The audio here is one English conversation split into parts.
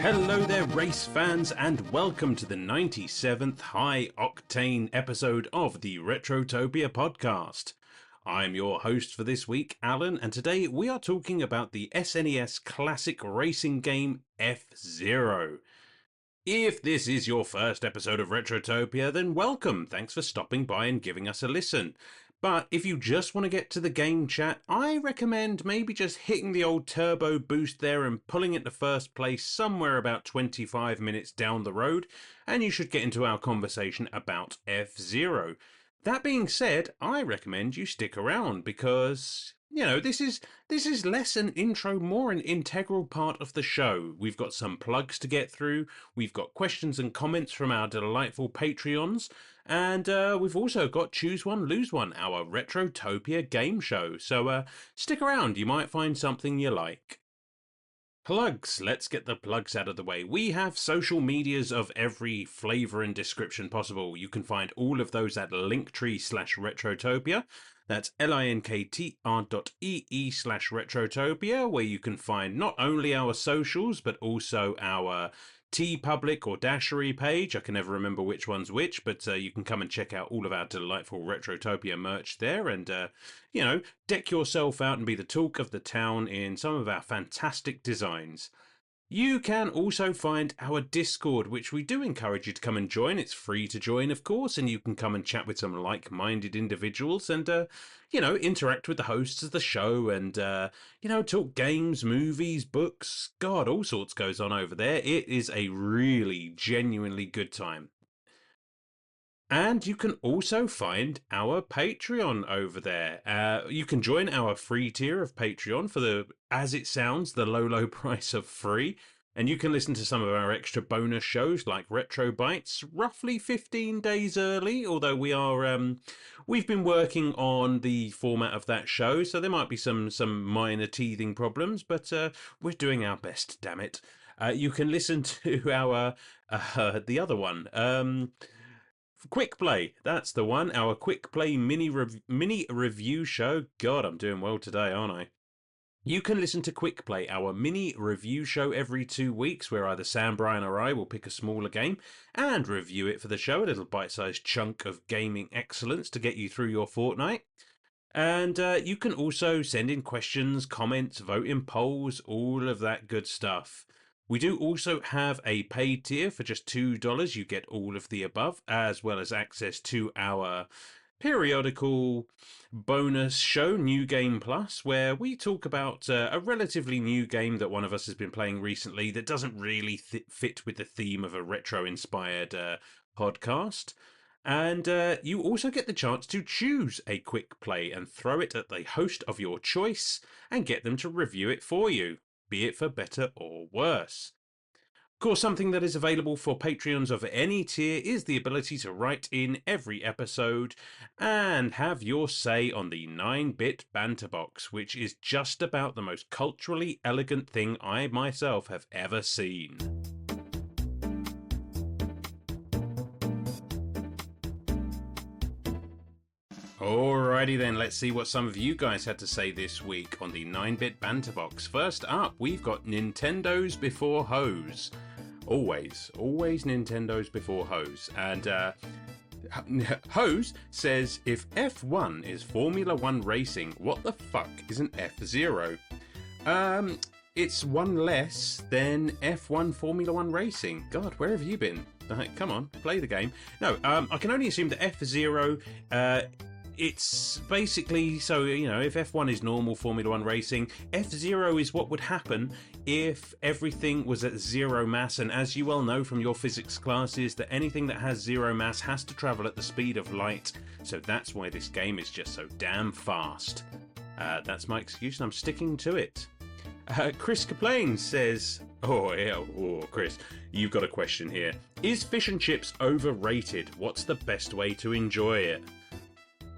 Hello there, race fans, and welcome to the 97th high-octane episode of the Retrotopia podcast. I'm your host for this week, Alan, and today we are talking about the SNES classic racing game F-Zero. If this is your first episode of Retrotopia, then welcome. Thanks for stopping by and giving us a listen. But if you just want to get to the game chat, I recommend maybe just hitting the old turbo boost there and pulling it to first place somewhere about 25 minutes down the road, and you should get into our conversation about F-Zero. That being said, I recommend you stick around because, you know, this is less an intro, more an integral part of the show. We've got some plugs to get through, we've got questions and comments from our delightful Patreons, and we've also got Choose One, Lose One, our Retrotopia game show. So stick around, you might find something you like. Plugs. Let's get the plugs out of the way. We have social medias of every flavour and description possible. You can find all of those at linktree/retrotopia. That's linktr.ee/retrotopia, where you can find not only our socials, but also our TeePublic or Dashery page. I can never remember which one's which, but you can come and check out all of our delightful Retrotopia merch there and, deck yourself out and be the talk of the town in some of our fantastic designs. You can also find our Discord, which we do encourage you to come and join. It's free to join, of course, and you can come and chat with some like-minded individuals and, interact with the hosts of the show and, talk games, movies, books. God, all sorts goes on over there. It is a really genuinely good time. And you can also find our Patreon over there. You can join our free tier of Patreon for the, as it sounds, the low price of free. And you can listen to some of our extra bonus shows like Retro Bites, roughly 15 days early, although we've been working on the format of that show, so there might be some minor teething problems, but we're doing our best, damn it. You can listen to our, the other one, Quick Play, that's the one, our Quick Play mini review show. God, I'm doing well today, aren't I? You can listen to Quick Play, our mini review show every 2 weeks, where either Sam, Brian or I will pick a smaller game and review it for the show, a little bite-sized chunk of gaming excellence to get you through your fortnight. And you can also send in questions, comments, vote in polls, all of that good stuff. We do also have a paid tier for just $2. You get all of the above, as well as access to our periodical bonus show, New Game Plus, where we talk about a relatively new game that one of us has been playing recently that doesn't really fit with the theme of a retro-inspired podcast. And you also get the chance to choose a quick play and throw it at the host of your choice and get them to review it for you, be it for better or worse. Of course, something that is available for Patreons of any tier is the ability to write in every episode and have your say on the 9-bit banter box, which is just about the most culturally elegant thing I myself have ever seen. Alrighty then, let's see what some of you guys had to say this week on the 9-bit banter box. First up, we've got Nintendo's before hoes. Always Nintendo's before hoes. And Hose says, if F1 is Formula 1 racing, what the fuck is an F-Zero? It's one less than F1 Formula 1 racing. God, where have you been? Come on, play the game. No, I can only assume that F-Zero, it's basically, so, if F1 is normal Formula 1 racing, F-Zero is what would happen if everything was at zero mass, and as you well know from your physics classes, that anything that has zero mass has to travel at the speed of light, so that's why this game is just so damn fast. That's my excuse, and I'm sticking to it. Chris Kaplane says, Chris, you've got a question here. Is fish and chips overrated? What's the best way to enjoy it?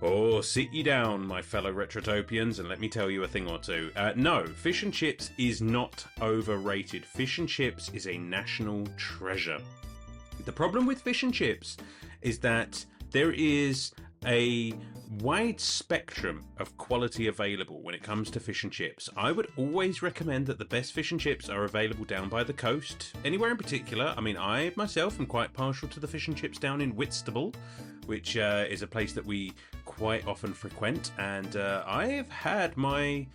Oh, sit ye down, my fellow Retrotopians, and let me tell you a thing or two. No, fish and chips is not overrated. Fish and chips is a national treasure. The problem with fish and chips is that there is a wide spectrum of quality available when it comes to fish and chips. I would always recommend that the best fish and chips are available down by the coast. Anywhere in particular? I mean, I myself am quite partial to the fish and chips down in Whitstable, which is a place that we quite often frequent, and I've had my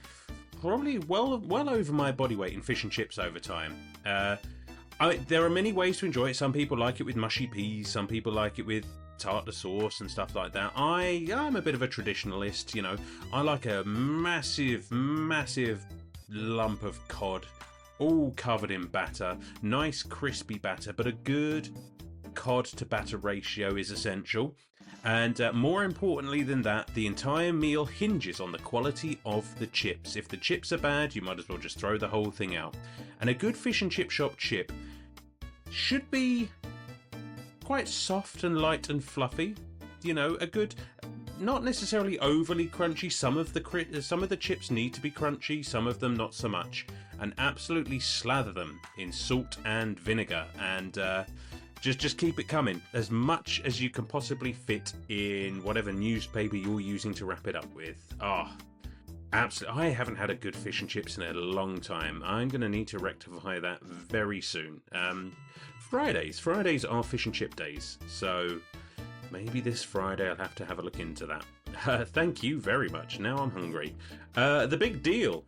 probably well over my body weight in fish and chips over time. There are many ways to enjoy it. Some people like it with mushy peas, some people like it with tartar sauce and stuff like that. I'm a bit of a traditionalist, you know. I like a massive lump of cod, all covered in batter, nice crispy batter, but a good cod to batter ratio is essential. And more importantly than that, the entire meal hinges on the quality of the chips. If the chips are bad, you might as well just throw the whole thing out. And a good fish and chip shop chip should be quite soft and light and fluffy. You know, a good, not necessarily overly crunchy. Some of the chips need to be crunchy, some of them not so much. And absolutely slather them in salt and vinegar, and just keep it coming as much as you can possibly fit in whatever newspaper you're using to wrap it up with. Absolutely. I haven't had a good fish and chips in a long time. I'm going to need to rectify that very soon. Fridays are fish and chip days, so maybe this Friday I'll have to have a look into that. Thank you very much. Now I'm hungry. The Big Deal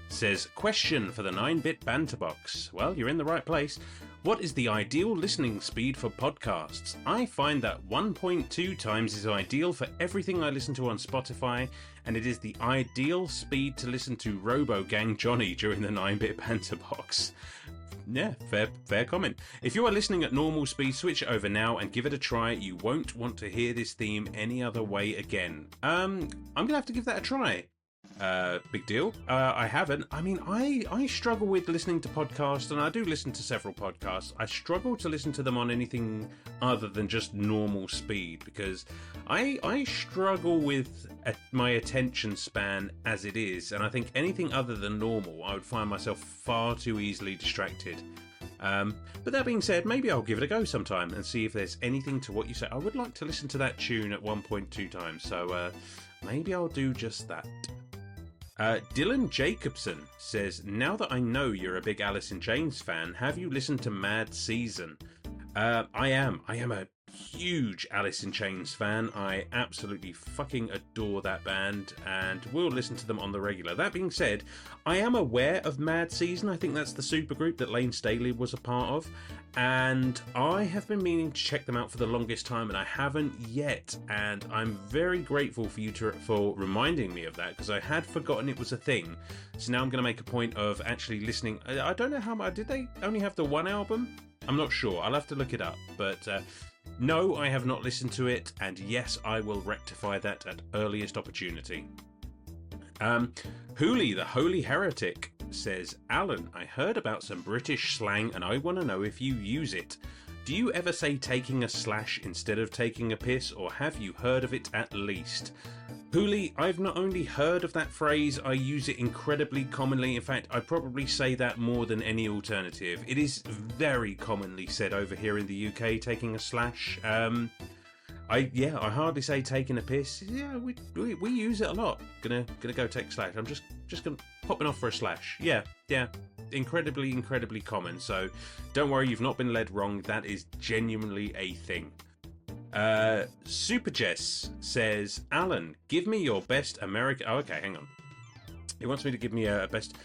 says, question for the 9-bit banter box. Well, you're in the right place. What is the ideal listening speed for podcasts? I find that 1.2 times is ideal for everything I listen to on Spotify, and it is the ideal speed to listen to RoboGang Johnny during the 9-bit banter box. Yeah, fair comment. If you are listening at normal speed, switch it over now and give it a try. You won't want to hear this theme any other way again. I'm gonna have to give that a try. Big Deal. I haven't. I mean, I struggle with listening to podcasts, and I do listen to several podcasts. I struggle to listen to them on anything other than just normal speed, because I struggle with my attention span as it is, and I think anything other than normal, I would find myself far too easily distracted. But that being said, maybe I'll give it a go sometime and see if there's anything to what you say. I would like to listen to that tune at 1.2 times, so maybe I'll do just that. Dylan Jacobson says, now that I know you're a big Alice in Chains fan, have you listened to Mad Season? I am a huge Alice in Chains fan. I absolutely fucking adore that band, and will listen to them on the regular. That being said, I am aware of Mad Season. I think that's the supergroup that Lane Staley was a part of, and I have been meaning to check them out for the longest time, and I haven't yet, and I'm very grateful for you for reminding me of that, because I had forgotten it was a thing. So now I'm going to make a point of actually listening. I don't know how much, did they only have the one album? I'm not sure, I'll have to look it up, but no, I have not listened to it, and yes, I will rectify that at earliest opportunity. Hooli, the Holy Heretic, says, Alan, I heard about some British slang and I want to know if you use it. Do you ever say taking a slash instead of taking a piss, or have you heard of it at least? Hooli, I've not only heard of that phrase, I use it incredibly commonly. In fact, I probably say that more than any alternative. It is very commonly said over here in the UK, taking a slash. I hardly say taking a piss. Yeah, we use it a lot. Gonna go take a slash. I'm just gonna popping off for a slash. Yeah, incredibly common. So don't worry, you've not been led wrong. That is genuinely a thing. Super Jess says, Alan, give me your best American. Oh, okay, hang on. He wants me to give me a best.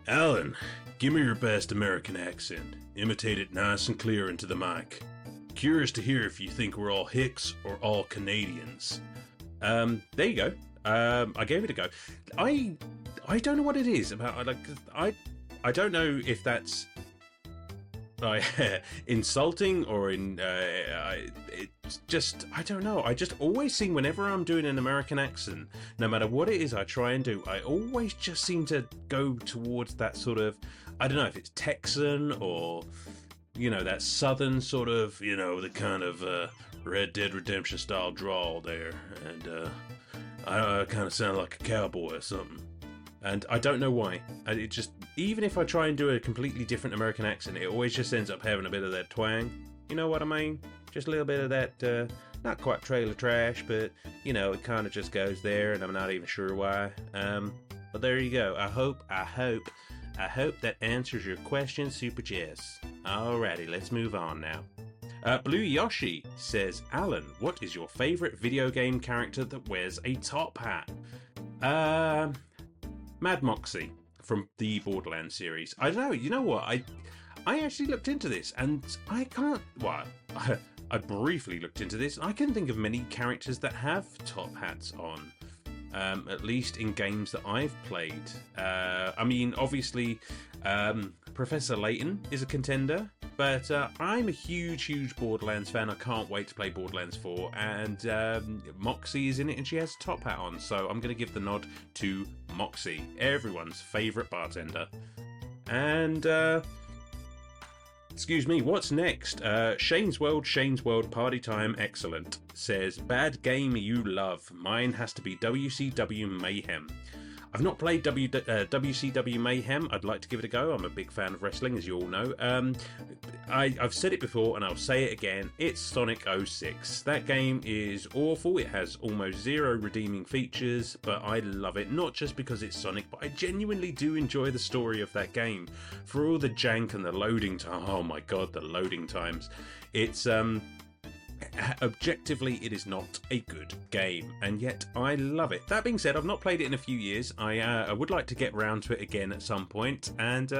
Alan, give me your best American accent. Imitate it nice and clear into the mic. Curious to hear if you think we're all Hicks or all Canadians. There you go. I gave it a go. I don't know what it is about. I don't know if that's insulting or it's just, I don't know. I just always seem, whenever I'm doing an American accent, no matter what it is I try and do, I always just seem to go towards that sort of, I don't know if it's Texan or, you know, that southern sort of, you know, the kind of Red Dead Redemption style drawl there, and I kind of sound like a cowboy or something. And I don't know why. It just, even if I try and do a completely different American accent, it always just ends up having a bit of that twang. You know what I mean? Just a little bit of that not quite trailer trash, but you know, it kind of just goes there, and I'm not even sure why. But there you go. I hope that answers your question, Super Jess. Alrighty, let's move on now. Blue Yoshi says, Alan, what is your favourite video game character that wears a top hat? Mad Moxie from the Borderlands series. I don't know, you know what? I actually looked into this, and I can't. Well, I briefly looked into this. I can think of many characters that have top hats on. At least in games that I've played. I mean, obviously, Professor Layton is a contender, but I'm a huge Borderlands fan. I can't wait to play Borderlands 4, and Moxie is in it, and she has a top hat on, so I'm going to give the nod to Moxie, everyone's favourite bartender. And, excuse me, what's next? Shane's World, Party Time, excellent. Says, bad game you love. Mine has to be WCW Mayhem. I've not played WCW Mayhem. I'd like to give it a go. I'm a big fan of wrestling, as you all know. I've said it before, and I'll say it again. It's Sonic 06. That game is awful. It has almost zero redeeming features, but I love it. Not just because it's Sonic, but I genuinely do enjoy the story of that game. For all the jank and the loading time. Oh my god, the loading times. It's objectively, it is not a good game, and yet I love it. That being said, I've not played it in a few years. I would like to get around to it again at some point, and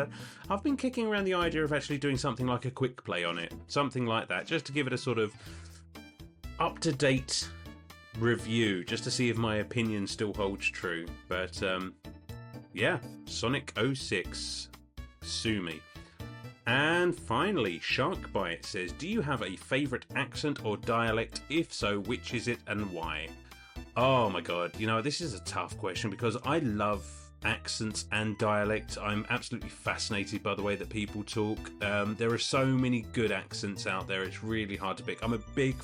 I've been kicking around the idea of actually doing something like a quick play on it, something like that, just to give it a sort of up-to-date review, just to see if my opinion still holds true. But yeah, Sonic 06, sue me. And finally, Sharkbite says, do you have a favourite accent or dialect? If so, which is it and why? Oh my god, you know, this is a tough question because I love accents and dialect. I'm absolutely fascinated by the way that people talk. There are so many good accents out there, it's really hard to pick. I'm a big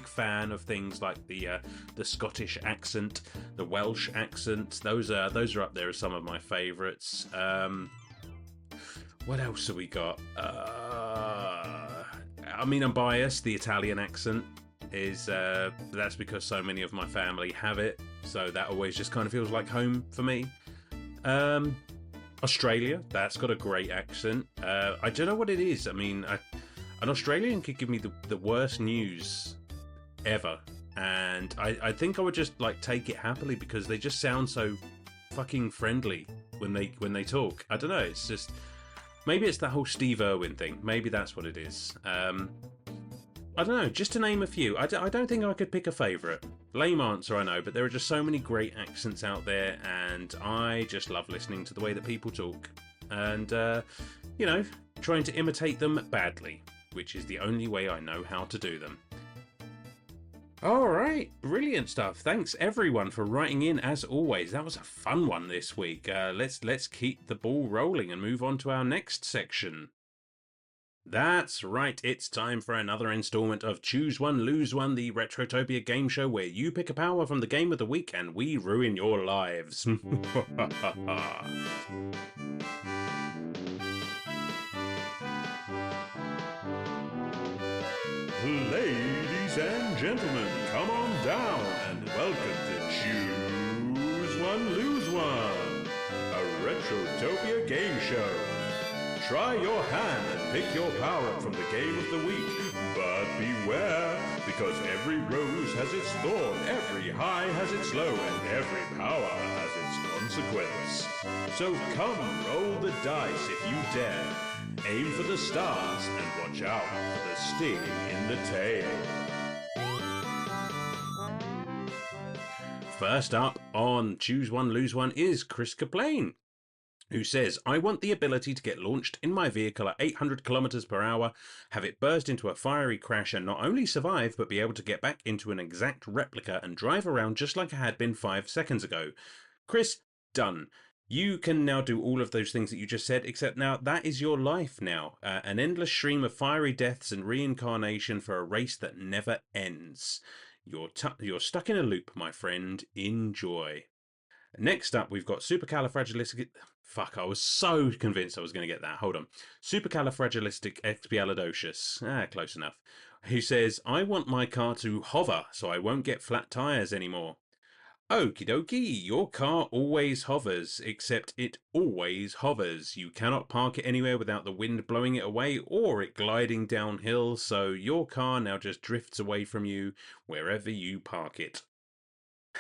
fan of things like the Scottish accent, the Welsh accent. Those are up there as some of my favourites. What else have we got? I mean, I'm biased. The Italian accent is, that's because so many of my family have it. So that always just kind of feels like home for me. Australia, that's got a great accent. I don't know what it is. I mean, an Australian could give me the worst news ever. And I think I would just like take it happily because they just sound so fucking friendly when they talk. I don't know. It's just... Maybe it's that whole Steve Irwin thing. Maybe that's what it is. I don't know. Just to name a few. I don't think I could pick a favourite. Lame answer, I know, but there are just so many great accents out there, and I just love listening to the way that people talk. And, you know, trying to imitate them badly, which is the only way I know how to do them. Alright, brilliant stuff. Thanks everyone for writing in as always. That was a fun one this week. Let's keep the ball rolling and move on to our next section. That's right, it's time for another installment of Choose One, Lose One, the Retrotopia game show where you pick a power from the game of the week and we ruin your lives. Ladies and gentlemen, come on down and welcome to Choose One, Lose One, a Retrotopia game show. Try your hand and pick your power from the game of the week, but beware, because every rose has its thorn, every high has its low, and every power has its consequence. So come, roll the dice if you dare. Aim for the stars and watch out for the sting in the tail. First up on Choose One, Lose One is Chris Kaplane, who says, I want the ability to get launched in my vehicle at 800 kilometers per hour, have it burst into a fiery crash and not only survive, but be able to get back into an exact replica and drive around just like I had been 5 seconds ago. Chris, done. You can now do all of those things that you just said, except now that is your life now. An endless stream of fiery deaths and reincarnation for a race that never ends. You're stuck in a loop, my friend. Enjoy. Next up, we've got supercalifragilistic... Fuck, I was so convinced I was going to get that. Hold on. Supercalifragilisticexpialidocious. Close enough. He says, I want my car to hover so I won't get flat tyres anymore. Okie dokie, your car always hovers, except it always hovers. You cannot park it anywhere without the wind blowing it away or it gliding downhill, so your car now just drifts away from you wherever you park it.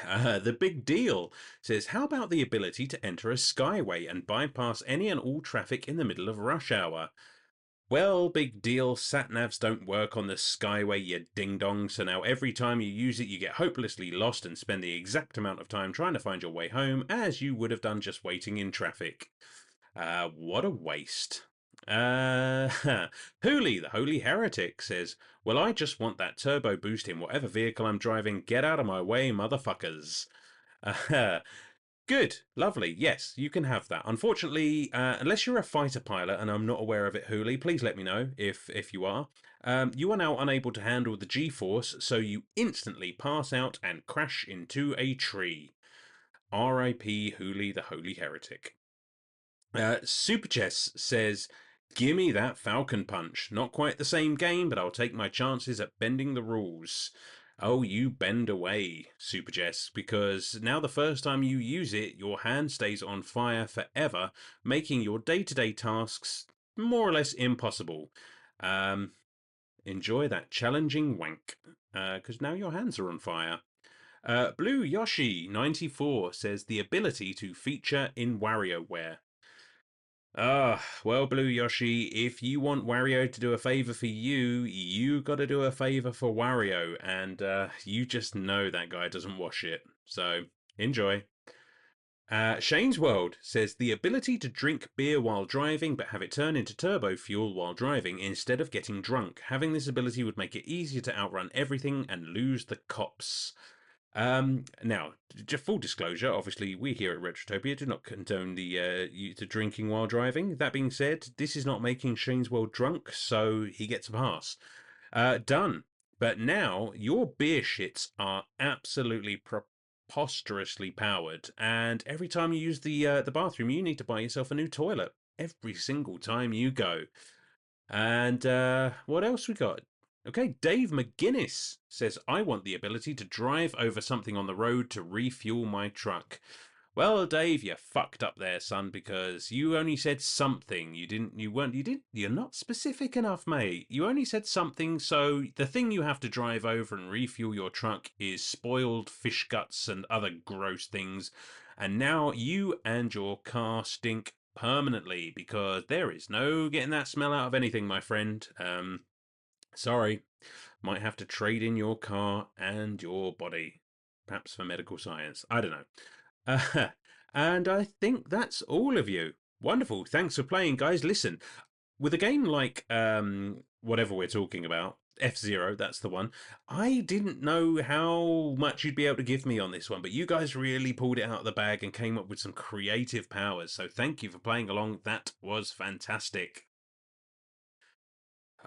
The big deal says, how about the ability to enter a skyway and bypass any and all traffic in the middle of rush hour? Well, big deal, sat-navs don't work on the skyway, you ding-dong, so now every time you use it you get hopelessly lost and spend the exact amount of time trying to find your way home as you would have done just waiting in traffic. What a waste. Hooli, the Holy Heretic, says, well, I just want that turbo boost in whatever vehicle I'm driving. Get out of my way, motherfuckers. Good, lovely. Yes, you can have that. Unfortunately, unless you're a fighter pilot, and I'm not aware of it, Hooli, please let me know if you are. You are now unable to handle the G-force, so you instantly pass out and crash into a tree. R.I.P. Hooli, the Holy Heretic. Super Chess says, gimme that Falcon Punch. Not quite the same game, but I'll take my chances at bending the rules. Oh, you bend away, Super Jess, because now the first time you use it, your hand stays on fire forever, making your day-to-day tasks more or less impossible. Enjoy that challenging wank, because now your hands are on fire. Blue Yoshi 94 says the ability to feature in WarioWare. Well, Blue Yoshi, if you want Wario to do a favour for you, you gotta do a favour for Wario, and you just know that guy doesn't wash it. So, enjoy. Shane's World says the ability to drink beer while driving but have it turn into turbo fuel while driving instead of getting drunk. Having this ability would make it easier to outrun everything and lose the cops. Now, just full disclosure, obviously we here at Retrotopia do not condone the drinking while driving. That being said, this is not making Shane's World drunk, so he gets a pass. Done. But now, your beer shits are absolutely preposterously powered, and every time you use the bathroom, you need to buy yourself a new toilet. Every single time you go. And what else we got? Okay, Dave McGuinness says, I want the ability to drive over something on the road to refuel my truck. Well, Dave, you fucked up there, son, because you only said something. You're not specific enough, mate. You only said something, so the thing you have to drive over and refuel your truck is spoiled fish guts and other gross things. And now you and your car stink permanently because there is no getting that smell out of anything, my friend. Sorry, might have to trade in your car and your body, perhaps for medical science. I don't know. And I think that's all of you. Wonderful. Thanks for playing, guys. Listen, with a game like whatever we're talking about, F-Zero, that's the one, I didn't know how much you'd be able to give me on this one, but you guys really pulled it out of the bag and came up with some creative powers. So thank you for playing along. That was fantastic.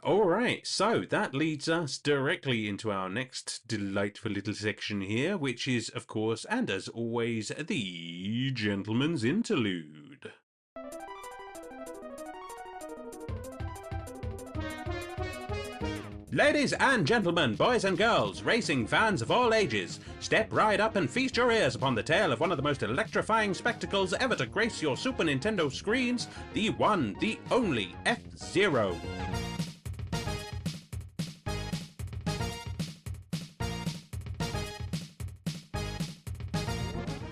All right, so that leads us directly into our next delightful little section here, which is, of course, and as always, the Gentleman's Interlude. Ladies and gentlemen, boys and girls, racing fans of all ages, step right up and feast your ears upon the tale of one of the most electrifying spectacles ever to grace your Super Nintendo screens, the one, the only F-Zero.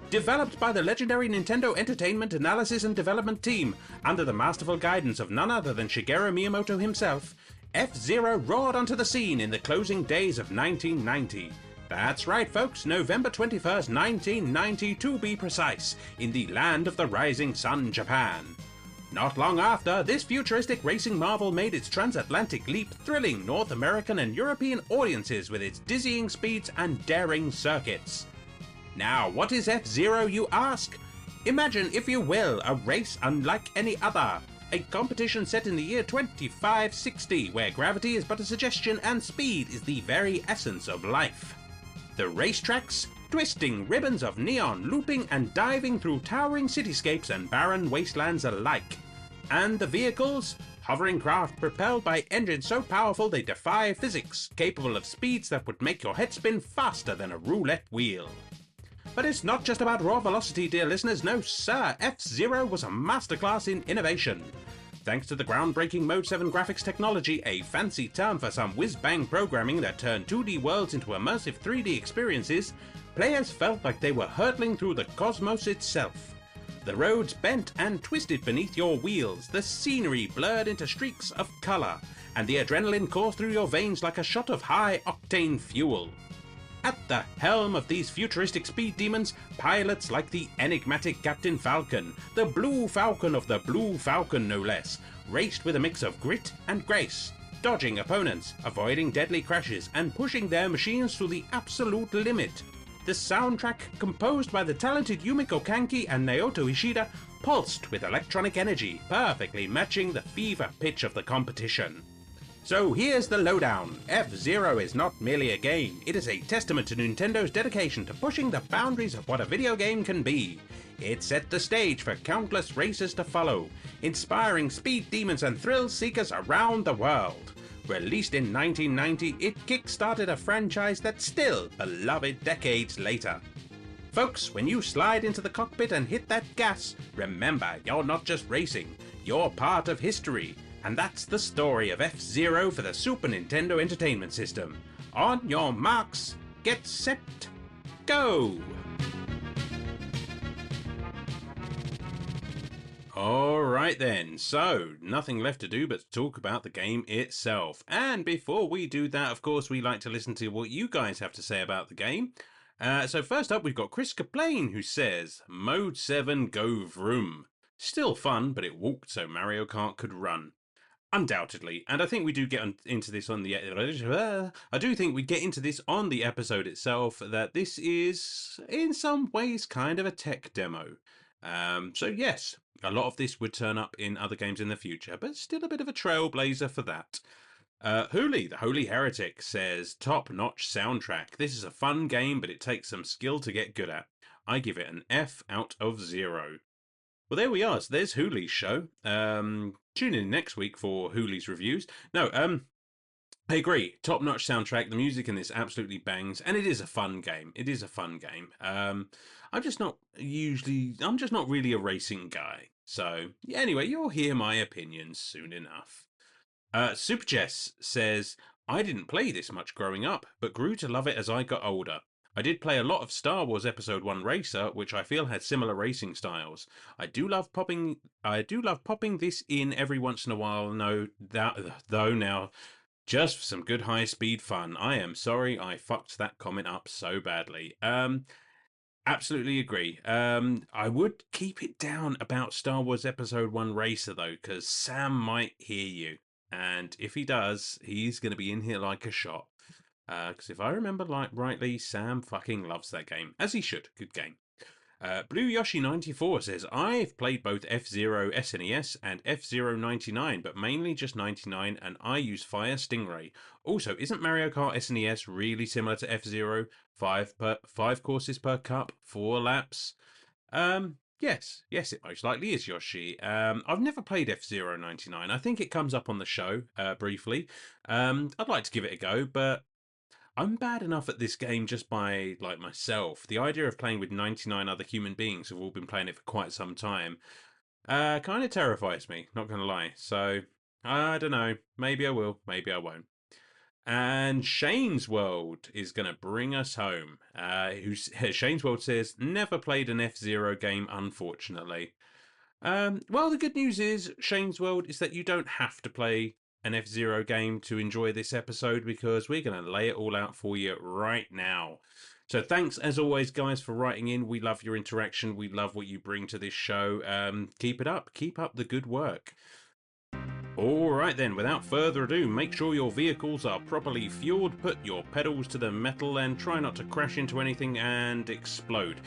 Developed by the legendary Nintendo Entertainment Analysis and Development Team, under the masterful guidance of none other than Shigeru Miyamoto himself, F-Zero roared onto the scene in the closing days of 1990. That's right, folks, November 21st, 1990 to be precise, in the land of the rising sun, Japan. Not long after, this futuristic racing marvel made its transatlantic leap, thrilling North American and European audiences with its dizzying speeds and daring circuits. Now, what is F-Zero, you ask? Imagine, if you will, a race unlike any other. A competition set in the year 2560, where gravity is but a suggestion and speed is the very essence of life. The racetracks? Twisting ribbons of neon, looping and diving through towering cityscapes and barren wastelands alike. And the vehicles? Hovering craft propelled by engines so powerful they defy physics, capable of speeds that would make your head spin faster than a roulette wheel. But it's not just about raw velocity, dear listeners, no sir, F-Zero was a masterclass in innovation. Thanks to the groundbreaking Mode 7 graphics technology, a fancy term for some whiz-bang programming that turned 2D worlds into immersive 3D experiences, players felt like they were hurtling through the cosmos itself. The roads bent and twisted beneath your wheels, the scenery blurred into streaks of colour, and the adrenaline coursed through your veins like a shot of high-octane fuel. At the helm of these futuristic speed demons, pilots like the enigmatic Captain Falcon, the Blue Falcon of the Blue Falcon no less, raced with a mix of grit and grace, dodging opponents, avoiding deadly crashes, and pushing their machines to the absolute limit. The soundtrack, composed by the talented Yumiko Kanki and Naoto Ishida, pulsed with electronic energy, perfectly matching the fever pitch of the competition. So here's the lowdown. F-Zero is not merely a game, it is a testament to Nintendo's dedication to pushing the boundaries of what a video game can be. It set the stage for countless races to follow, inspiring speed demons and thrill seekers around the world. Released in 1990, it kick-started a franchise that's still beloved decades later. Folks, when you slide into the cockpit and hit that gas, remember, you're not just racing, you're part of history. And that's the story of F-Zero for the Super Nintendo Entertainment System. On your marks, get set, go! Alright then, so nothing left to do but to talk about the game itself. And before we do that, of course, we like to listen to what you guys have to say about the game. So first up, we've got Chris Kaplane, who says, Mode 7 go vroom. Still fun, but it walked so Mario Kart could run. Undoubtedly, and I think we do get into this on the episode itself, that this is in some ways kind of a tech demo. So yes, a lot of this would turn up in other games in the future, but still a bit of a trailblazer for that. Hooli, the Holy Heretic, says, top-notch soundtrack. This is a fun game, but it takes some skill to get good at. I give it an F out of 0. Well, there we are. So there's Hooli's show. Tune in next week for Hooli's reviews. No, I agree. Top-notch soundtrack. The music in this absolutely bangs, and it is a fun game. It is a fun game. I'm just not really a racing guy. So anyway, you'll hear my opinions soon enough. Super Jess says, I didn't play this much growing up, but grew to love it as I got older. I did play a lot of Star Wars Episode 1 Racer, which I feel had similar racing styles. I do love popping this in every once in a while, though now, just for some good high-speed fun. I am sorry I fucked that comment up so badly. Absolutely agree. I would keep it down about Star Wars Episode 1 Racer, though, because Sam might hear you. And if he does, he's going to be in here like a shot. Because if I remember rightly, Sam fucking loves that game. As he should. Good game. Blue Yoshi 94 says, I've played both F-Zero SNES and F-Zero 99, but mainly just 99, and I use Fire Stingray. Also, isn't Mario Kart SNES really similar to F-Zero? 5 courses per cup, 4 laps? Yes, it most likely is, Yoshi. I've never played F-Zero 99. I think it comes up on the show, briefly. I'd like to give it a go, but I'm bad enough at this game just by, myself. The idea of playing with 99 other human beings who've all been playing it for quite some time kind of terrifies me, not going to lie. So, I don't know. Maybe I will, maybe I won't. And Shane's World is going to bring us home. Shane's World says, never played an F-Zero game, unfortunately. Well, the good news is, Shane's World, is that you don't have to play an F-Zero game to enjoy this episode, because we're going to lay it all out for you right now. So thanks, as always, guys, for writing in. We love your interaction. We love what you bring to this show. Keep it up. Keep up the good work. Alright then, without further ado, make sure your vehicles are properly fueled, put your pedals to the metal, and try not to crash into anything and explode.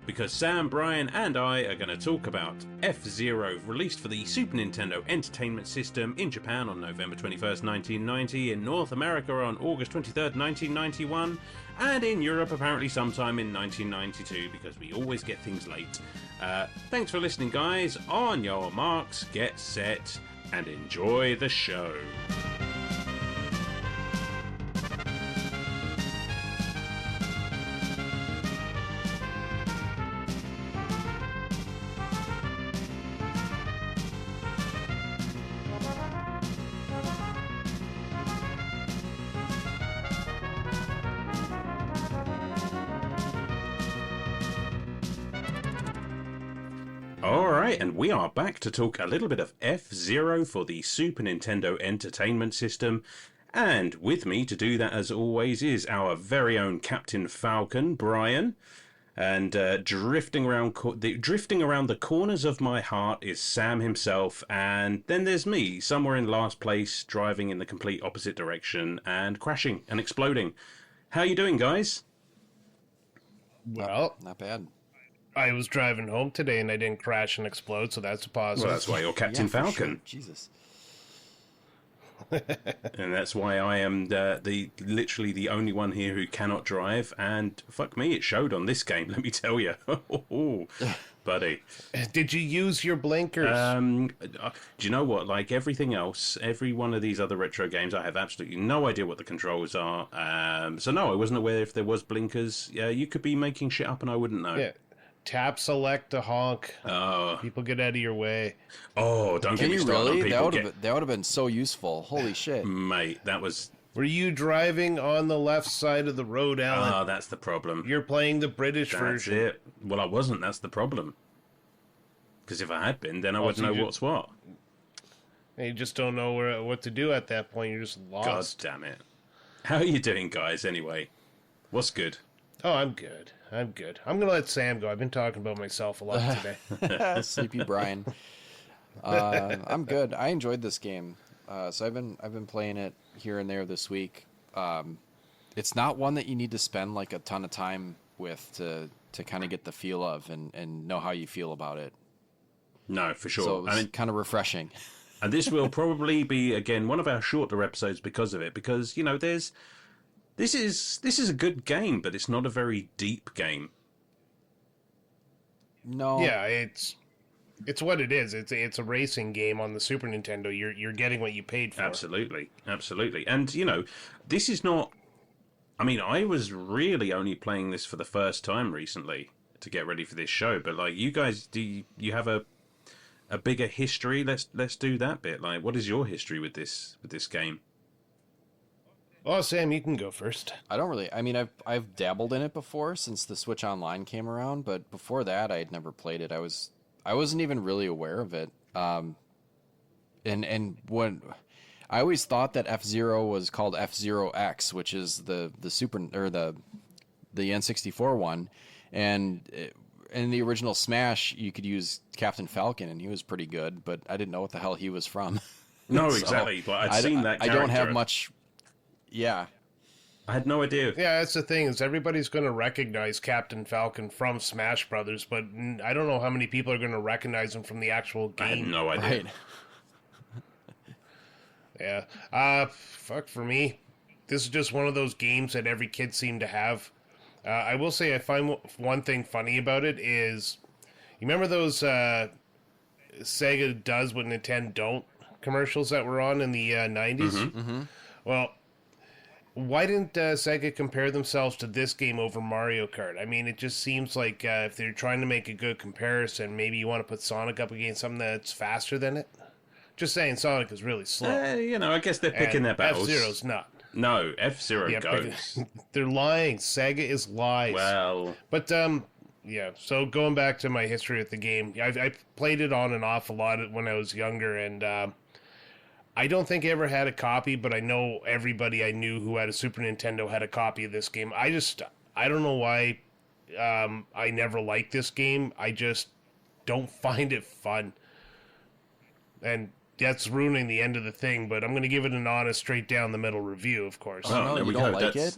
because Sam, Brian, and I are going to talk about F-Zero, released for the Super Nintendo Entertainment System in Japan on November 21st, 1990, in North America on August 23rd, 1991, and in Europe apparently sometime in 1992, because we always get things late. Thanks for listening, guys. On your marks, get set, and enjoy the show. Alright, and we are back to talk a little bit of F-Zero for the Super Nintendo Entertainment System. And with me to do that, as always, is our very own Captain Falcon, Brian. And drifting around the corners of my heart is Sam himself. And then there's me, somewhere in last place, driving in the complete opposite direction and crashing and exploding. How you doing, guys? Well, not bad. I was driving home today and I didn't crash and explode, so that's a positive. Well, that's why you're Captain Falcon. Sure. Jesus. And that's why I am literally the only one here who cannot drive. And fuck me, it showed on this game, let me tell you. Buddy. Did you use your blinkers? Do you know what? Like everything else, every one of these other retro games, I have absolutely no idea what the controls are. So no, I wasn't aware if there was blinkers. Yeah, you could be making shit up and I wouldn't know. Yeah. Tap select to honk. Oh. People get out of your way. Oh, don't get me started on people. That would have been so useful. Holy shit. Mate, that was... Were you driving on the left side of the road, Alan? Oh, that's the problem. You're playing the British version. That's it. Well, I wasn't. That's the problem. Because if I had been, then I would know what's what. You just don't know what to do at that point. You're just lost. God damn it. How are you doing, guys, anyway? What's good? Oh, I'm good. I'm going to let Sam go. I've been talking about myself a lot today. Sleepy Brian. I'm good. I enjoyed this game. So I've been playing it here and there this week. It's not one that you need to spend like a ton of time with to kind of get the feel of and know how you feel about it. No, for sure. So it's kind of refreshing. And this will probably be, again, one of our shorter episodes because of it. Because, you know, this is a good game, but it's not a very deep game. No. Yeah, it's what it is. It's a racing game on the Super Nintendo. You're getting what you paid for. Absolutely. And, you know, this is not... I mean, I was really only playing this for the first time recently to get ready for this show. But, like, you guys, do you have a bigger history? Let's do that bit. Like, what is your history with this game? Oh, Sam, you can go first. I don't really. I mean, I've dabbled in it before since the Switch Online came around, but before that, I had never played it. I wasn't even really aware of it. And when I always thought that F-Zero was called F-Zero X, which is the Super or the N64 one, and in the original Smash, you could use Captain Falcon, and he was pretty good, but I didn't know what the hell he was from. No, exactly. But I'd seen that character. I don't have much. Yeah. I had no idea. Yeah, that's the thing, is everybody's going to recognize Captain Falcon from Smash Brothers, but I don't know how many people are going to recognize him from the actual game. I had no idea. Right. Yeah. Fuck, for me, this is just one of those games that every kid seemed to have. I will say I find one thing funny about it is, you remember those Sega does what Nintendo don't commercials that were on in the 90s? Mm-hmm. Mm-hmm. Well, why didn't Sega compare themselves to this game over Mario Kart? I mean, it just seems like if they're trying to make a good comparison, maybe you want to put Sonic up against something that's faster than it. Just saying, Sonic is really slow. You know, I guess they're picking their battles. F-Zero's not. No, F-Zero goes. They're lying. Sega is lies. Well. But, yeah, so going back to my history with the game, I played it on and off a lot when I was younger, and I don't think I ever had a copy, but I know everybody I knew who had a Super Nintendo had a copy of this game. I don't know why I never liked this game. I just don't find it fun. And that's ruining the end of the thing, but I'm going to give it an honest, straight down the middle review, of course. Oh, no, you don't like it?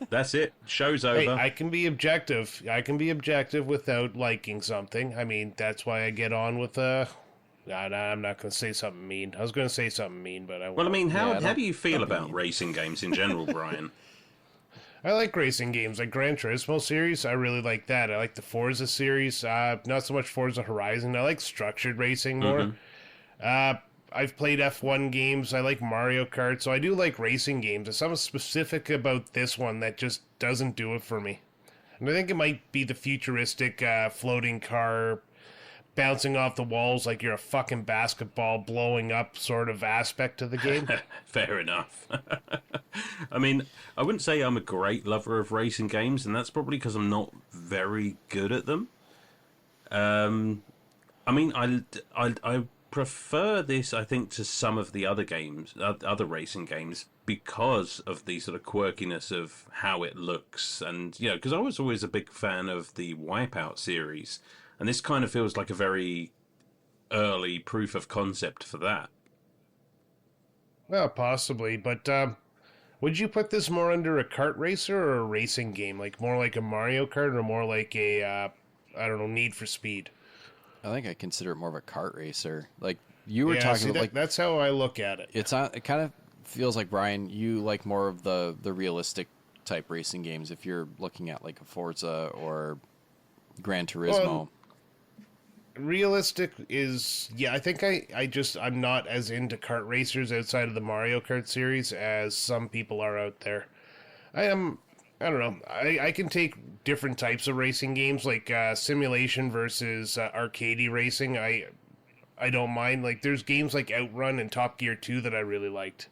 That's it. Show's Hey, over. I can be objective. I can be objective without liking something. I mean, that's why I get on with I'm not going to say something mean. I was going to say something mean, but I Well, I won't. mean, Yeah, how do you feel don't be about mean. racing games in general, Brian? I like racing games, like Gran Turismo series. I really like that. I like the Forza series. Not so much Forza Horizon. I like structured racing more. Uh, I've played F1 games. I like Mario Kart, so I do like racing games. There's something specific about this one that just doesn't do it for me. And I think it might be the futuristic floating car bouncing off the walls like you're a fucking basketball blowing up sort of aspect to the game. Fair enough. I mean, I wouldn't say I'm a great lover of racing games, and that's probably because I'm not very good at them. I mean, I prefer this, I think, to some of the other games, other racing games, because of the sort of quirkiness of how it looks, and because I was always a big fan of the Wipeout series, and this kind of feels like a very early proof of concept for that. Well, possibly, but would you put this more under a kart racer or a racing game? Like more like a Mario Kart or more like a, I don't know, Need for Speed? I think I consider it more of a kart racer. Like you were Yeah, talking see, about, like that's how I look at it. it's not. It kind of feels like, Brian, you like more of the realistic type racing games. If you're looking at like a Forza or Gran Turismo. Well, realistic is, yeah, I think I'm not as into kart racers outside of the Mario Kart series as some people are out there. I don't know, I can take different types of racing games like simulation versus arcadey racing. I don't mind. Like there's games like Outrun and Top Gear 2 that I really liked,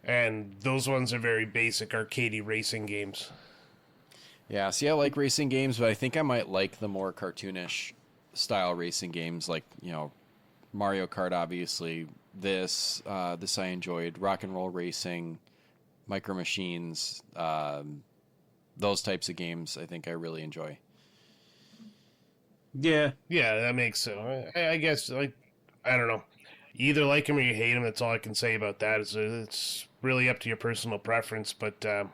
and those ones are very basic arcadey racing games. Yeah, see, I like racing games, but I think I might like the more cartoonish style racing games, like Mario Kart. Obviously, this I enjoyed. Rock and Roll Racing, Micro Machines, those types of games. I think I really enjoy. Yeah, Yeah, that makes sense. I guess, like, I don't know. You either like him or you hate him. That's all I can say about that. It's really up to your personal preference. But I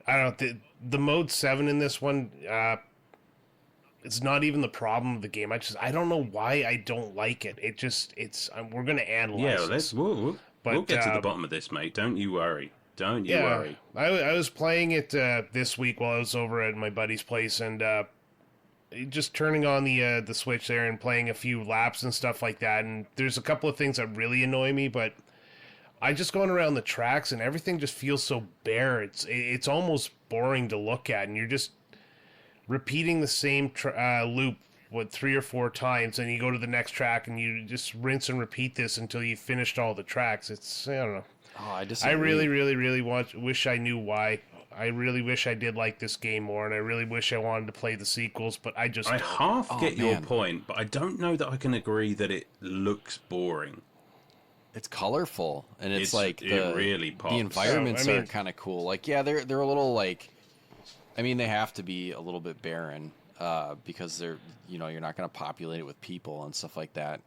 don't know. The mode 7 in this one, it's not even the problem of the game. I don't know why I don't like it. We're gonna analyze. yeah. this. We'll get to the bottom of this, mate. Don't you worry. Don't you worry. I was playing it this week while I was over at my buddy's place, and just turning on the Switch there and playing a few laps and stuff like that. And there's a couple of things that really annoy me, but I just going around the tracks and everything just feels so bare. It's almost boring to look at, and you're just repeating the same loop 3 or 4 times, and you go to the next track and you just rinse and repeat this until you finished all the tracks. I don't know. Oh, I disagree. I really, really, really wish I knew why. I really wish I did like this game more, and I really wish I wanted to play the sequels, but I just I don't. half get your man. point, but I don't know that I can agree that it looks boring. It's colorful, and it's like it really pops. the environments So, I are mean- kind of cool. Like, yeah, they're a little like, I mean, they have to be a little bit barren because they're you're not going to populate it with people and stuff like that.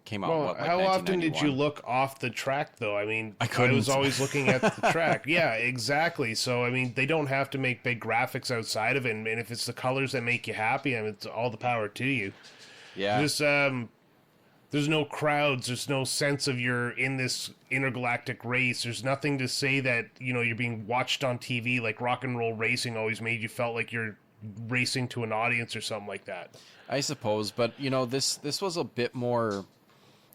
Came out Well, like how often did you 1991? look off the track, though? I mean, I I couldn't. was always looking at the track. Yeah, exactly. So, I mean, they don't have to make big graphics outside of it, and if it's the colors that make you happy, I mean, it's all the power to you. Yeah, There's no crowds. There's no sense of you're in this intergalactic race. There's nothing to say that, you're being watched on TV like Rock and Roll Racing always made you felt like you're racing to an audience or something like that. I suppose, but this was a bit more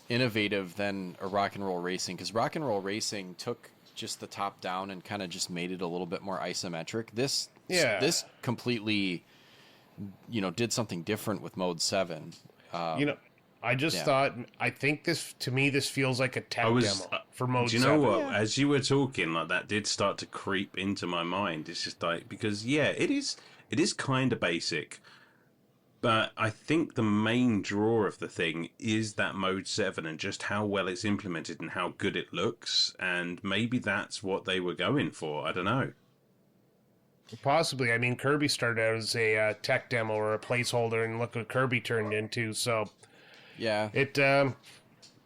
innovative than a Rock and Roll Racing, because Rock and Roll Racing took just the top down and kind of just made it a little bit more isometric. This completely did something different with Mode 7. I just thought, I think this feels like a tech demo for Mode 7. Do you know what? Yeah. As you were talking, like that did start to creep into my mind. It's just like, because it is kind of basic, but I think the main draw of the thing is that Mode 7 and just how well it's implemented and how good it looks, and maybe that's what they were going for. I don't know. Possibly. I mean, Kirby started out as a tech demo or a placeholder, and look what Kirby turned into. So Yeah,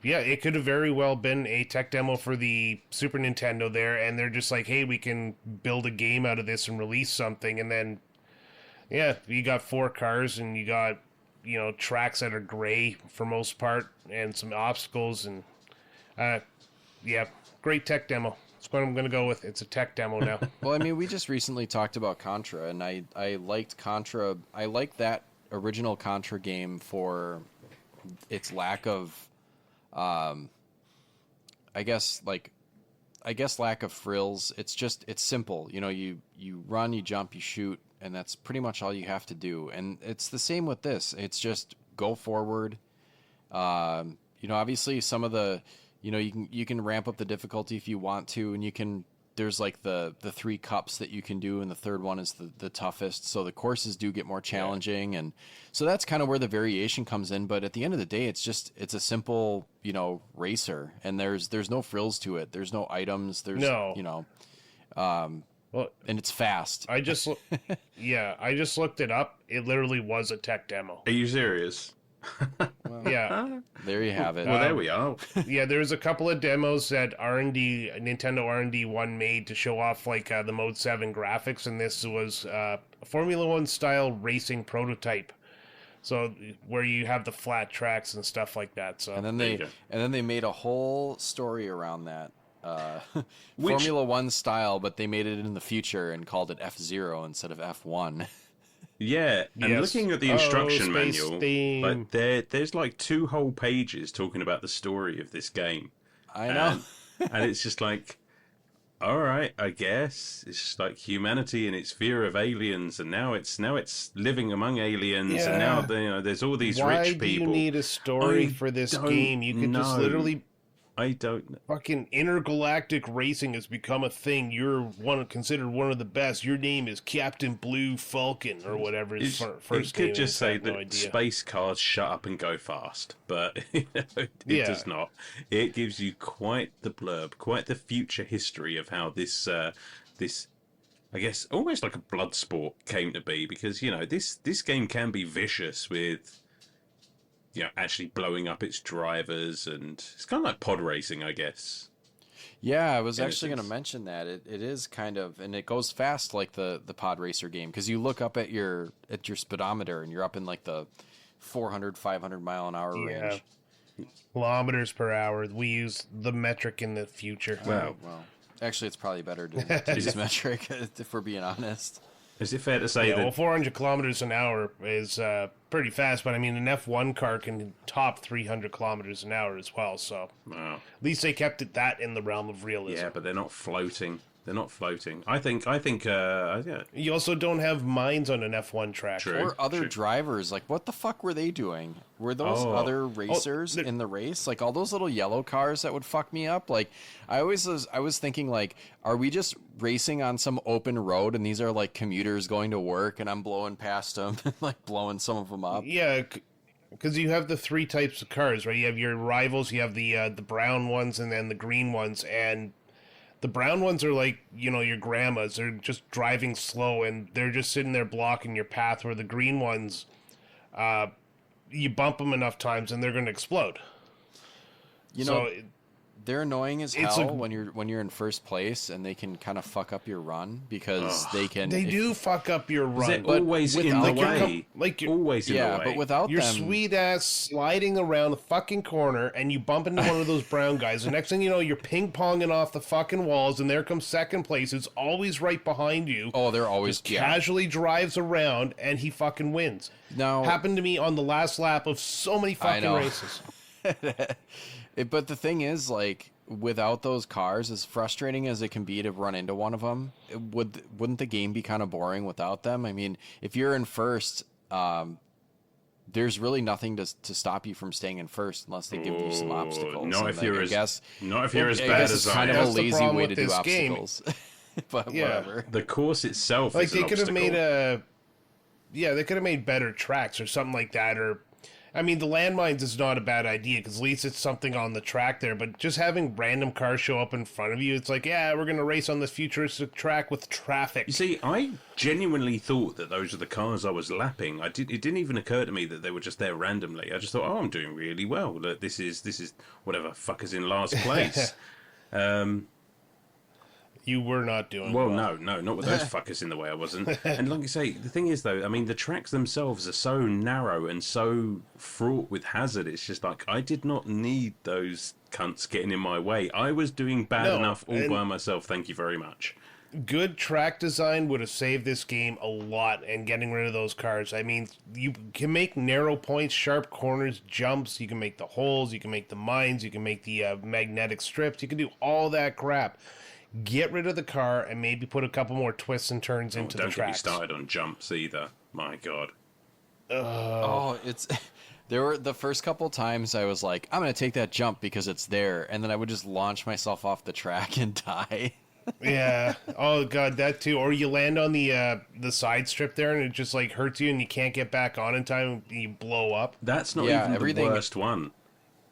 yeah, it could have very well been a tech demo for the Super Nintendo there, and they're just like, hey, we can build a game out of this and release something, and then, yeah, you got 4 cars, and you got, tracks that are gray for most part, and some obstacles, and, yeah, great tech demo. That's what I'm going to go with. It's a tech demo now. Well, I mean, we just recently talked about Contra, and I liked Contra. I liked that original Contra game for its lack of, I guess lack of frills. It's simple. You run, you jump, you shoot, and that's pretty much all you have to do. And it's the same with this. It's just go forward. Obviously some of the, you can ramp up the difficulty if you want to, and there's like the 3 cups that you can do, and the third one is the toughest. So the courses do get more challenging, and so that's kind of where the variation comes in. But at the end of the day, it's a simple, racer, and there's no frills to it. There's no items. There's no, well, and it's fast. I just looked it up. It literally was a tech demo. Are you serious? Well, Yeah. there you have it. Well, there we are. Yeah, there was a couple of demos that Nintendo R&D 1 made to show off like the Mode 7 graphics, and this was a Formula 1 style racing prototype. So where you have the flat tracks and stuff like that. So and then they made a whole story around that. Formula 1 style, but they made it in the future and called it F0 instead of F1. Yeah, and Yes. looking at the instruction space manual, theme. like there's like 2 whole pages talking about the story of this game. I know. And it's just like, all right, I guess it's just like humanity and its fear of aliens, and now it's living among aliens, and now there's all these why rich do you people. need a story I for this don't game? You could just know. literally I don't. fucking intergalactic racing has become a thing. You're considered one of the best. Your name is Captain Blue Falcon or whatever his first name It could is. just I say have no that idea. space cars shut up and go fast, but it Yeah. does not. It gives you quite the blurb, quite the future history of how this, I guess, almost like a blood sport came to be, because this game can be vicious with, actually blowing up its drivers, and it's kind of like pod racing, I guess. Yeah, I was In a actually going to sense. mention that it is kind of, and it goes fast like the pod racer game, because you look up at your speedometer and you're up in like the 400, 500 mile an hour Yeah. range. Kilometers per hour. We use the metric in the future. Wow. Well, actually, it's probably better to use metric if we're being honest. Is it fair to say Yeah, that? well, 400 kilometers an hour is pretty fast, but I mean, an F1 car can top 300 kilometers an hour as well, so Wow. at least they kept that in the realm of realism. Yeah, but they're not floating. They're not floating. I think. Yeah. You also don't have mines on an F1 track. True. Or other drivers, like what the fuck were they doing? Were those Oh. other racers they're- in the race? Like all those little yellow cars that would fuck me up? Like I was thinking like, are we just racing on some open road and these are like commuters going to work and I'm blowing past them and like blowing some of them up? Yeah, because you have the 3 types of cars, right? You have your rivals, you have the brown ones, and then the green ones, and the brown ones are like, your grandmas. They're just driving slow, and they're just sitting there blocking your path, where the green ones, you bump them enough times, and they're going to explode. They're annoying as It's hell like- when you're in first place and they can kind of fuck up your run because they can. They do fuck up your run. They're But always in without- the way. Always in the Yeah, way. but without You're them, sweet ass sliding around the fucking corner, and you bump into one of those brown guys. The next thing you know, you're ping ponging off the fucking walls, and there comes second place. It's always right behind you. oh, they're always Just casually drives around, and he fucking wins. Now, Happened to me on the last lap of so many fucking know. races. But the thing is, like, without those cars, as frustrating as it can be to run into one of them, wouldn't the game be kind of boring without them? I mean, if you're in first, there's really nothing to stop you from staying in first unless they give you some obstacles. Not And if you're I as guess, not if you're as I bad guess as it's I kind am. of a That's the lazy problem way with to do this game. obstacles. But Yeah. whatever. The course itself Like is they an could have obstacle. made they could have made better tracks or something like that, or I mean, the landmines is not a bad idea because at least it's something on the track there. But just having random cars show up in front of you, it's like, yeah, we're gonna race on this futuristic track with traffic. You see, I genuinely thought that those are the cars I was lapping. It didn't even occur to me that they were just there randomly. I just thought, oh, I'm doing really well. That this is whatever fuckers in last place. You were not doing Well, well. no, not with those fuckers in the way. I wasn't. And like you say, the thing is, though, I mean, the tracks themselves are so narrow and so fraught with hazard. It's just like, I did not need those cunts getting in my way. I was doing bad enough all by myself. Thank you very much. Good track design would have saved this game a lot, and getting rid of those cars. I mean, you can make narrow points, sharp corners, jumps. You can make the holes. You can make the mines. You can make the magnetic strips. You can do all that crap. Get rid of the car and maybe put a couple more twists and turns into the tracks. Don't get me started on jumps either. My God. It's there were the first couple times I was like, I'm gonna take that jump because it's there, and then I would just launch myself off the track and die. Yeah. Oh God, that too. Or you land on the side strip there, and it just like hurts you, and you can't get back on in time. And you blow up. That's not even the worst one.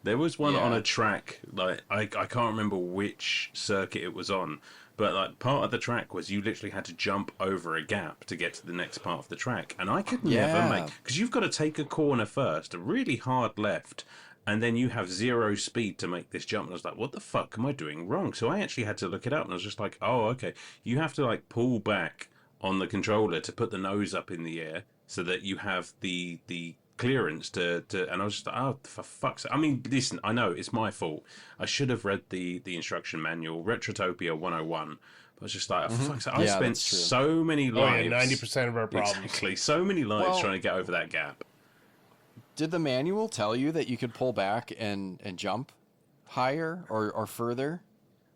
There was one on a track, like I can't remember which circuit it was on, but like part of the track was you literally had to jump over a gap to get to the next part of the track, and I could never make, because you've got to take a corner first, a really hard left, and then you have 0 speed to make this jump. And I was like, what the fuck am I doing wrong? So I actually had to look it up, and I was just like, oh, okay, you have to like pull back on the controller to put the nose up in the air so that you have the clearance to and I was just like, oh, for fuck's sake. I mean, listen, I know it's my fault. I should have read the instruction manual, Retrotopia 101. But I was just like, oh, for fuck's sake. I spent so many lives. 90% of our problems. Exactly, so many lives trying to get over that gap. Did the manual tell you that you could pull back and jump higher or further?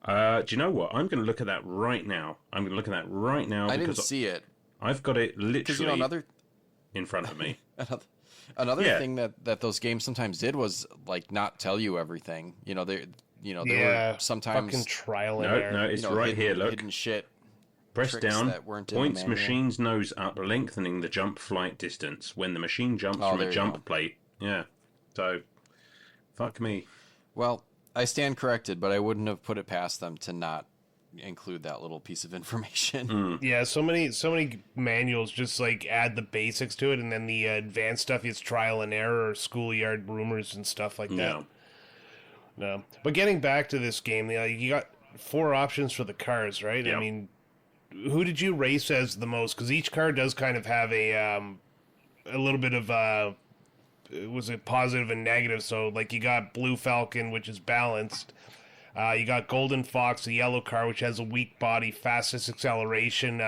Do you know what? I'm going to look at that right now. I didn't see it. I've got it literally in front of me. Another thing that those games sometimes did was like not tell you everything. There were sometimes fucking trial and error. No, it's right here. Look, hidden shit. Press down. Points machine's nose up, lengthening the jump flight distance when the machine jumps from a jump plate. Yeah. So, fuck me. Well, I stand corrected, but I wouldn't have put it past them to not include that little piece of information. Yeah, so many manuals just like add the basics to it, and then the advanced stuff is trial and error or schoolyard rumors and stuff like that. No. But getting back to this game, you got 4 options for the cars, right? Yep. I mean, who did you race as the most? Because each car does kind of have a little bit of was it positive and negative? So like you got Blue Falcon, which is balanced. You got Golden Fox, the yellow car, which has a weak body, fastest acceleration,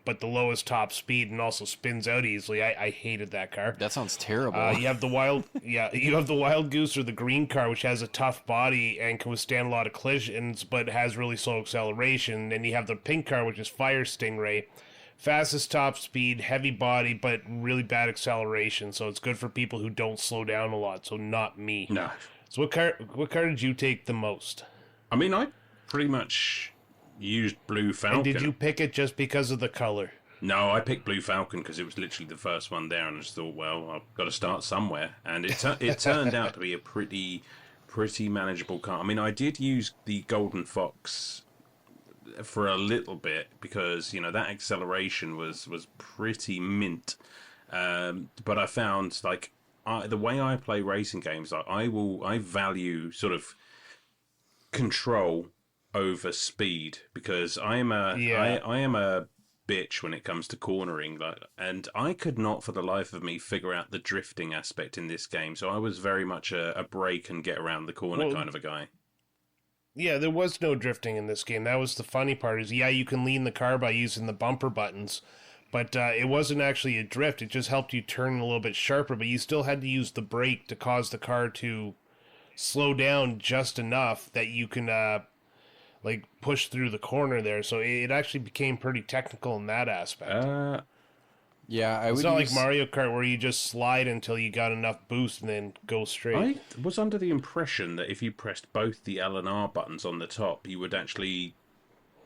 but the lowest top speed, and also spins out easily. I hated that car. That sounds terrible. You have the Wild Goose, or the green car, which has a tough body and can withstand a lot of collisions, but has really slow acceleration. Then you have the pink car, which is Fire Stingray, fastest top speed, heavy body, but really bad acceleration. So it's good for people who don't slow down a lot. So not me. No. So what car did you take the most? I mean, I pretty much used Blue Falcon. And did you pick it just because of the color? No, I picked Blue Falcon because it was literally the first one there, and I just thought, well, I've got to start somewhere. And it turned out to be a pretty manageable car. I mean, I did use the Golden Fox for a little bit because, that acceleration was pretty mint. But I found, like, the way I play racing games, I value sort of control over speed, because I am a bitch when it comes to cornering, and I could not for the life of me figure out the drifting aspect in this game. So I was very much a brake and get around the corner kind of a guy. Yeah, there was no drifting in this game. That was the funny part. Is you can lean the car by using the bumper buttons, but it wasn't actually a drift. It just helped you turn a little bit sharper, but you still had to use the brake to cause the car to slow down just enough that you can push through the corner there. So it actually became pretty technical in that aspect. It's not like Mario Kart where you just slide until you got enough boost and then go straight. I was under the impression that if you pressed both the L and R buttons on the top, you would actually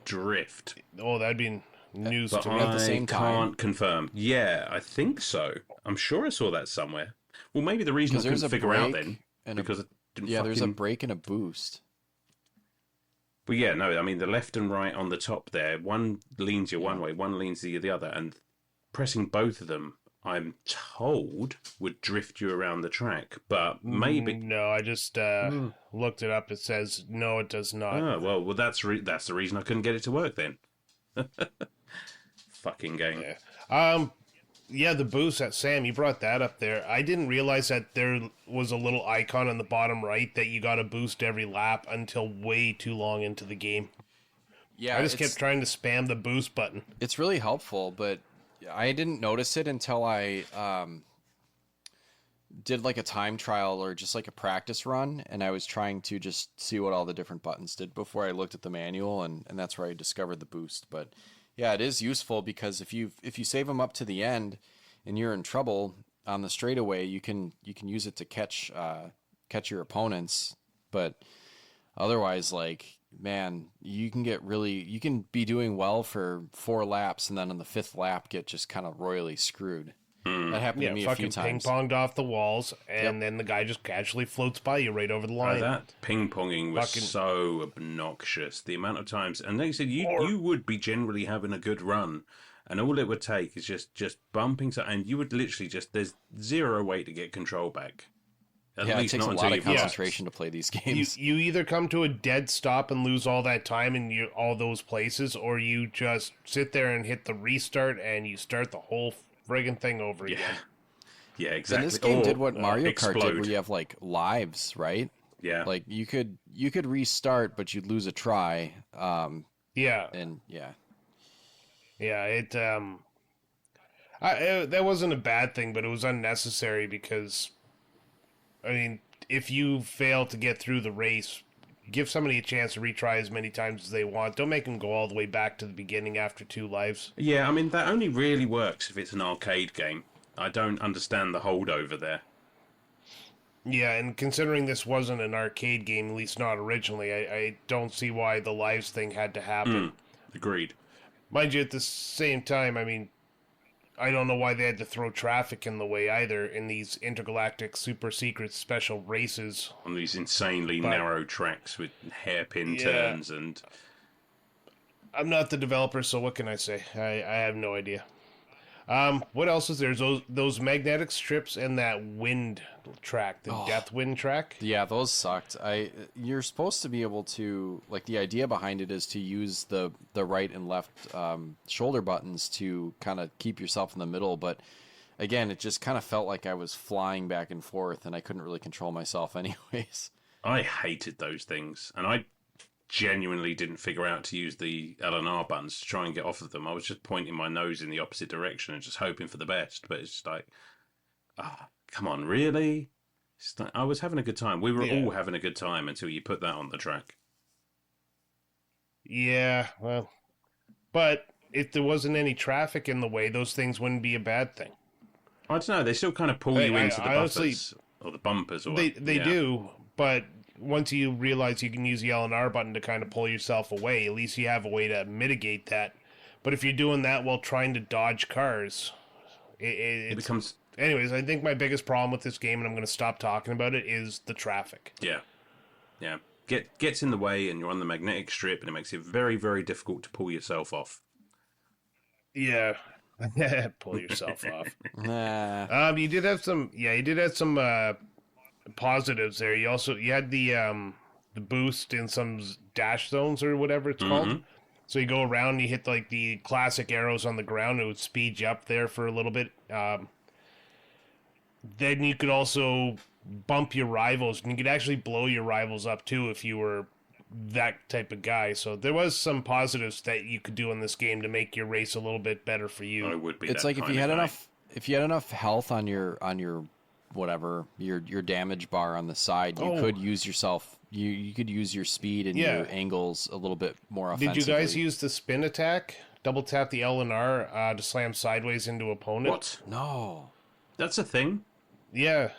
drift. Oh, that'd be news but to me. At the same time, can't confirm. Yeah, I think so. I'm sure I saw that somewhere. Well, maybe the reason I Because there's couldn't a figure out break then and because I didn't yeah, there's a fucking. break and a boost. Well, yeah, no, I mean the left and right on the top there. One leans you Yeah. one way, one leans you the other, and pressing both of them, I'm told, would drift you around the track. But maybe. No, I just looked it up. It says no, it does not. Oh well, that's the reason I couldn't get it to work then. Fucking game. Yeah. Yeah, the boost that Sam, you brought that up there. I didn't realize that there was a little icon on the bottom right that you got to boost every lap until way too long into the game. Yeah, I just kept trying to spam the boost button. It's really helpful, but I didn't notice it until I did like a time trial or just like a practice run, and I was trying to just see what all the different buttons did before I looked at the manual, and that's where I discovered the boost. But yeah, it is useful because if you save them up to the end and you're in trouble on the straightaway, you can use it to catch your opponents. But otherwise, like, man, you can be doing well for 4 laps and then on the 5th lap get just kind of royally screwed. That happened to me a few fucking times. ping-ponged off the walls, and then the guy just casually floats by you right over the line. That ping-ponging was so obnoxious. The amount of times, and like you said, you would be generally having a good run, and all it would take is just bumping, and you would literally there's zero way to get control back. At Yeah, it least takes a not lot until of concentration to play these games. You either come to a dead stop and lose all that time in all those places, or you just sit there and hit the restart and you start the whole friggin' thing over again. Yeah, exactly. And this game did what Mario Kart did, explode. where you have like lives, right? Yeah. Like you could restart, but you'd lose a try. Yeah. And yeah. Yeah, that wasn't a bad thing, but it was unnecessary because, I mean, if you fail to get through the race, give somebody a chance to retry as many times as they want. Don't make them go all the way back to the beginning after 2 lives. Yeah, I mean, that only really works if it's an arcade game. I don't understand the holdover there. Yeah, and considering this wasn't an arcade game, at least not originally, I don't see why the lives thing had to happen. Agreed. Mind you, at the same time, I mean, I don't know why they had to throw traffic in the way either in these intergalactic super secret special races. On these insanely narrow tracks with hairpin turns and... I'm not the developer, so what can I say? I have no idea. What else is there? Those magnetic strips and that wind track, the death wind track. Yeah, those sucked. You're supposed to be able to, like, the idea behind it is to use the right and left shoulder buttons to kind of keep yourself in the middle, but again, it just kind of felt like I was flying back and forth and I couldn't really control myself anyways. I hated those things, and I genuinely didn't figure out to use the L and R buttons to try and get off of them. I was just pointing my nose in the opposite direction and just hoping for the best, but it's just like, come on, really? Like, I was having a good time. We were all having a good time until you put that on the track. Yeah, well, but if there wasn't any traffic in the way, those things wouldn't be a bad thing. I don't know. They still kind of pull you into the bumpers or the bumpers, or they do. But once you realize you can use the L and R button to kind of pull yourself away, at least you have a way to mitigate that. But if you're doing that while trying to dodge cars, it becomes. Anyways, I think my biggest problem with this game, and I'm going to stop talking about it, is the traffic. Yeah. Gets in the way, and you're on the magnetic strip, and it makes it very, very difficult to pull yourself off. Yeah. Pull yourself off. Nah. You did have some positives there. You had the boost in some dash zones or whatever it's called. So you go around and you hit like the classic arrows on the ground. It would speed you up there for a little bit. Then you could also bump your rivals, and you could actually blow your rivals up too if you were that type of guy. So there was some positives that you could do in this game to make your race a little bit better for you. I would be. It's like if you had enough health on your whatever your damage bar on the side, you could use yourself. You could use your speed and your angles a little bit more offensively. Did you guys use the spin attack? Double tap the L and R to slam sideways into opponent. What? No, That's a thing. Yeah,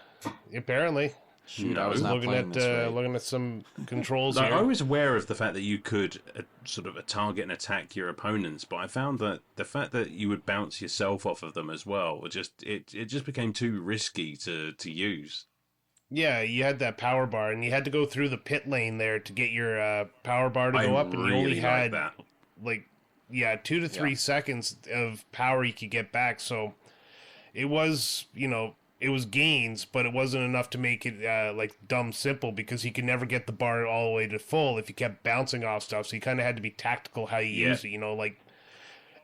apparently. Shoot, I No. was not playing this right. Looking at some controls Like, here. I was aware of the fact that you could sort of target and attack your opponents, but I found that the fact that you would bounce yourself off of them as well, it just became too risky to use. Yeah, you had that power bar, and you had to go through the pit lane there to get your power bar to I go up, and you only really had like that. like 2 to 3 seconds of power you could get back. So it was, it was gains, but it wasn't enough to make it like dumb simple, because you could never get the bar all the way to full if you kept bouncing off stuff. So you kind of had to be tactical how you use it. Like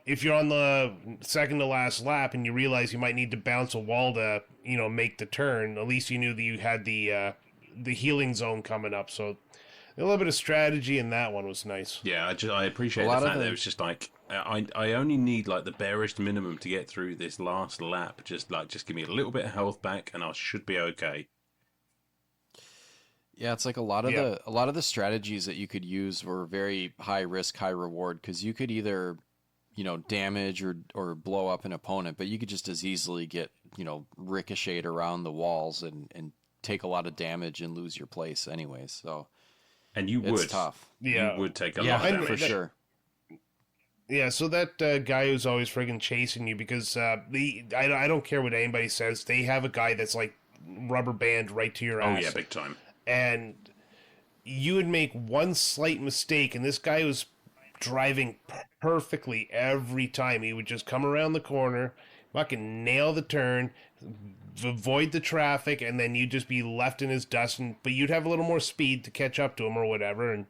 if you're on the second to last lap and you realize you might need to bounce a wall to, make the turn, at least you knew that you had the healing zone coming up. So a little bit of strategy in that one was nice. Yeah, I appreciate the fact that it was just like I only need like the barest minimum to get through this last lap. Just give me a little bit of health back, and I should be okay. Yeah, it's like a lot of the strategies that you could use were very high risk, high reward, because you could either, damage or blow up an opponent, but you could just as easily get, ricocheted around the walls and take a lot of damage and lose your place anyways. So And you it's would. tough. You would take a lot of damage. For sure. Yeah, so that guy who's always friggin' chasing you, because I don't care what anybody says, they have a guy that's like rubber band right to your ass. Oh yeah, big time. And you would make one slight mistake, and this guy was driving perfectly every time. He would just come around the corner, fucking nail the turn, avoid the traffic, and then you'd just be left in his dust. But you'd have a little more speed to catch up to him or whatever. And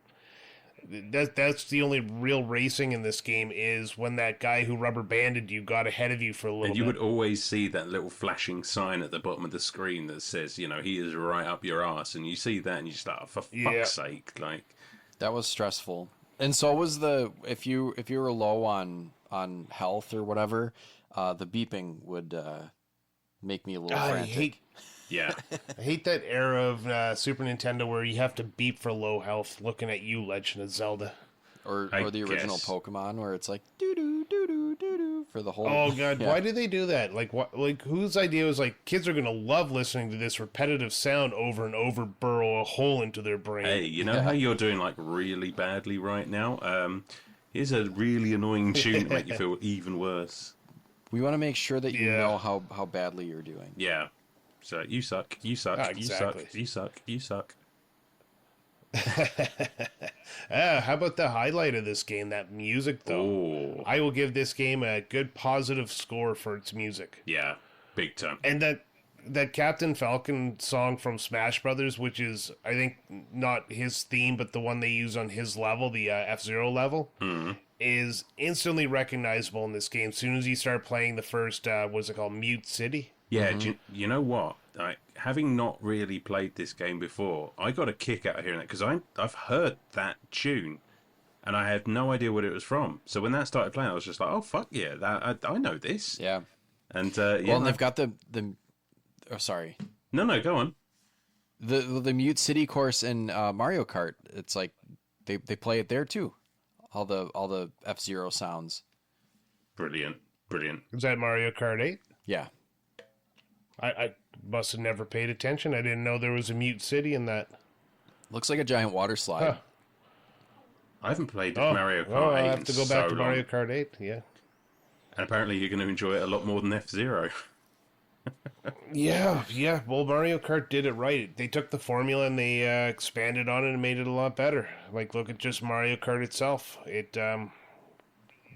that's the only real racing in this game, is when that guy who rubber banded you got ahead of you for a little bit. And you would always see that little flashing sign at the bottom of the screen that says, he is right up your ass. And you see that and you just like, oh, for fuck's sake. Like, that was stressful. And so was if you were low on health or whatever, the beeping would make me a little frantic. Yeah. I hate that era of Super Nintendo where you have to beep for low health. Looking at you, Legend of Zelda. Or the original Pokemon, where it's like doo doo doo doo doo doo for the whole. Oh god, why do they do that? Like what? Like whose idea was like kids are gonna love listening to this repetitive sound over and over, burrow a hole into their brain. Hey, you know how you're doing like really badly right now? Here's a really annoying tune to make you feel even worse. We want to make sure that you know how badly you're doing. Yeah. So you suck. You suck. Exactly. You suck. You suck. How about the highlight of this game? That music, though. Ooh. I will give this game a good positive score for its music. Yeah, big time. And that Captain Falcon song from Smash Brothers, which is, I think, not his theme, but the one they use on his level, the F-Zero level, is instantly recognizable in this game. As soon as you start playing the first, what's it called, Mute City? Yeah, you know what? Having not really played this game before, I got a kick out of hearing it, because I've heard that tune, and I had no idea what it was from. So when that started playing, I was just like, oh, fuck yeah, I know this. Yeah. And, and they've got the oh, sorry. No, go on. The Mute City course in Mario Kart, it's like they play it there too. All the F-Zero sounds. Brilliant. Is that Mario Kart 8? Yeah. I must have never paid attention. I didn't know there was a Mute City in that. Looks like a giant water slide. Huh. I haven't played Mario Kart 8 I have to go back to long. Mario Kart 8, yeah. And apparently you're going to enjoy it a lot more than F-Zero. Yeah. Well, Mario Kart did it right. They took the formula and they expanded on it and made it a lot better. Like, look at just Mario Kart itself. It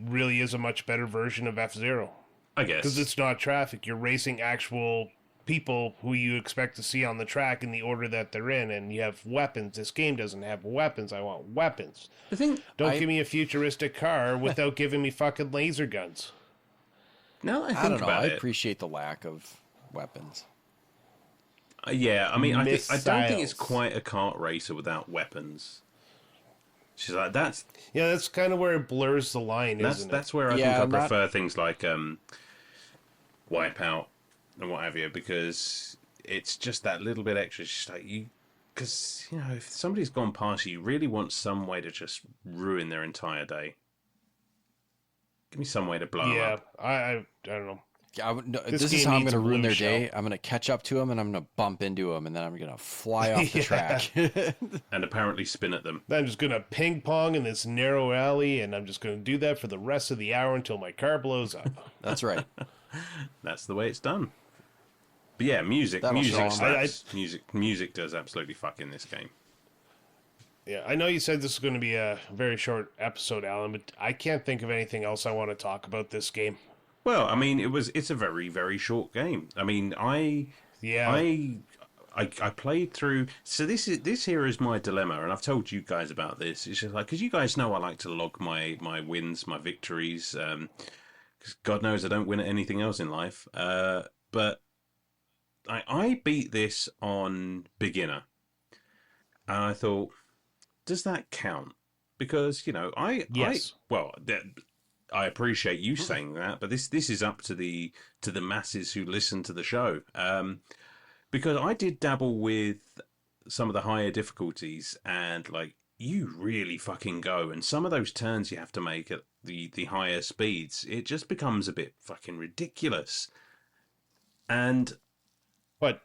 really is a much better version of F-Zero. I guess. Because it's not traffic. You're racing actual people who you expect to see on the track in the order that they're in, and you have weapons. This game doesn't have weapons. I want weapons. Don't give me a futuristic car without giving me fucking laser guns. No, I don't know. about I it. appreciate the lack of weapons. Yeah, I mean, I don't think it's Missiles. quite a kart racer without weapons. She's like, that's kind of where it blurs the line, isn't it? that's where I think I prefer things like Wipeout and what have you, because it's just that little bit extra. It's just like because if somebody's gone past you really want some way to just ruin their entire day. Give me some way to blow them up. I don't know. No, This this is game how I'm needs going to a ruin blue their shell. day. I'm going to catch up to them, and I'm going to bump into them, and then I'm going to fly off the Yeah. track. And apparently spin at them. I'm just gonna ping pong in this narrow alley, and I'm just gonna do that for the rest of the hour until my car blows up. That's right. That's the way it's done. But yeah, music That'll show 'em. slaps. Music does absolutely fuck in this game. Yeah, I know you said this is going to be a very short episode, Alan, but I can't think of anything else I want to talk about this game. Well, I mean, it's a very, very short game. I mean, Yeah. I played through. So this here is my dilemma, and I've told you guys about this. It's just like, because you guys know I like to log my wins, my victories. Because God knows I don't win at anything else in life. But I beat this on beginner, and I thought, does that count? Because Yes. I appreciate you saying that, but this is up to the masses who listen to the show. Because I did dabble with some of the higher difficulties, and like, you really fucking go, and some of those turns you have to make at the higher speeds, it just becomes a bit fucking ridiculous. And But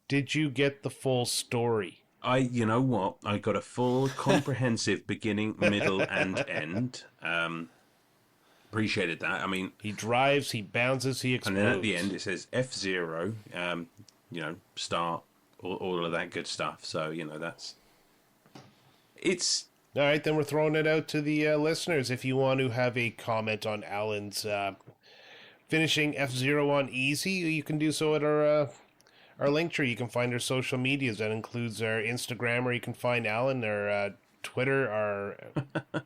did you get the full story? you know what? I got a full, comprehensive beginning, middle, and end. Appreciated that. I mean, He drives, he bounces, he explodes. and then at the end it says F0, start, all of that good stuff. So, it's... All right, then we're throwing it out to the listeners. If you want to have a comment on Alan's finishing F-Zero on easy, you can do so at our link tree. You can find our social medias. That includes our Instagram, where you can find Alan, our Twitter, our,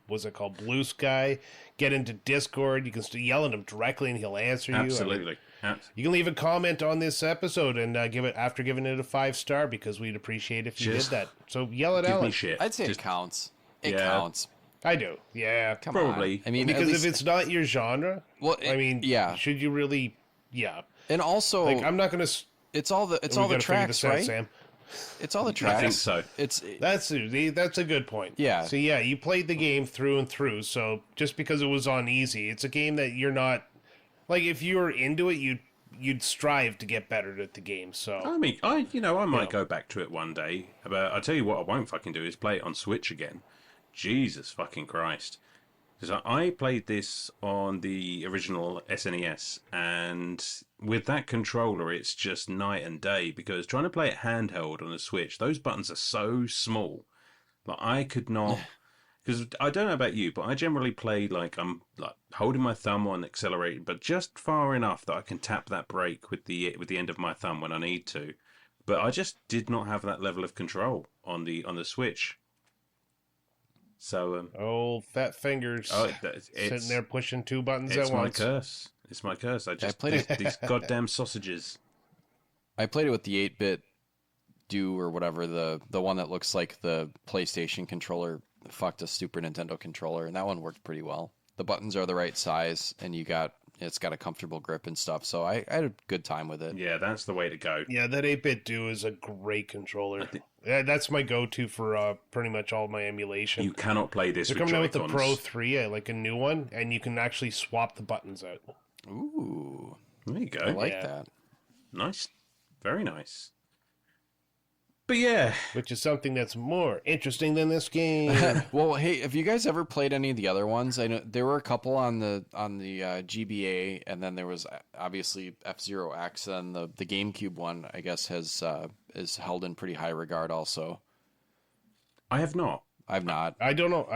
what's it called, Blue Sky. Get into Discord. You can yell at him directly, and he'll answer you. Absolutely. You can leave a comment on this episode and give it after giving it a 5-star, because we'd appreciate if you Just did that. So yell at Give Alan. me shit. I'd say Just- it counts. It Yeah. counts. I do. Yeah. Come Probably. on. I mean, at Because least, if it's not your genre, well, I mean, yeah. should you really? Yeah. And also, Like, I'm not gonna. it's all the we tracks, gotta figure this out, right? Sam. It's all the tracks. I think so. That's a good point. Yeah. So yeah, you played the game through and through. So just because it was on easy, it's a game that you're not like. If you were into it, you'd strive to get better at the game. So I mean, I might go back to it one day. But I tell you what, I won't fucking do is play it on Switch again. Jesus fucking Christ! Because I played this on the original SNES, and with that controller, it's just night and day. Because trying to play it handheld on a Switch, those buttons are so small. Like, I could not. Because I don't know about you, but I generally play like I'm like holding my thumb on accelerator, but just far enough that I can tap that brake with the end of my thumb when I need to. But I just did not have that level of control on the Switch. So fat fingers sitting there pushing two buttons at it's my once. curse. It's my curse. I just played it. these goddamn sausages. I played it with the 8-bit do or whatever, the one that looks like the PlayStation controller fucked a Super Nintendo controller, and that one worked pretty well. The buttons are the right size, and it's got a comfortable grip and stuff, so I had a good time with it. Yeah, that's the way to go. Yeah, that 8-bit do is a great controller. Yeah, that's my go-to for pretty much all my emulation. You cannot play this They're with coming out with the Joy-Cons. Pro 3, like a new one, and you can actually swap the buttons out. Ooh, There you I go. like Yeah. that. Nice. Very nice. But yeah, Which is something that's more interesting than this game. Well, hey, have you guys ever played any of the other ones? I know there were a couple on the GBA, and then there was obviously F-Zero X, and the GameCube one, I guess, is held in pretty high regard. Also, I have not. I've not. I don't know.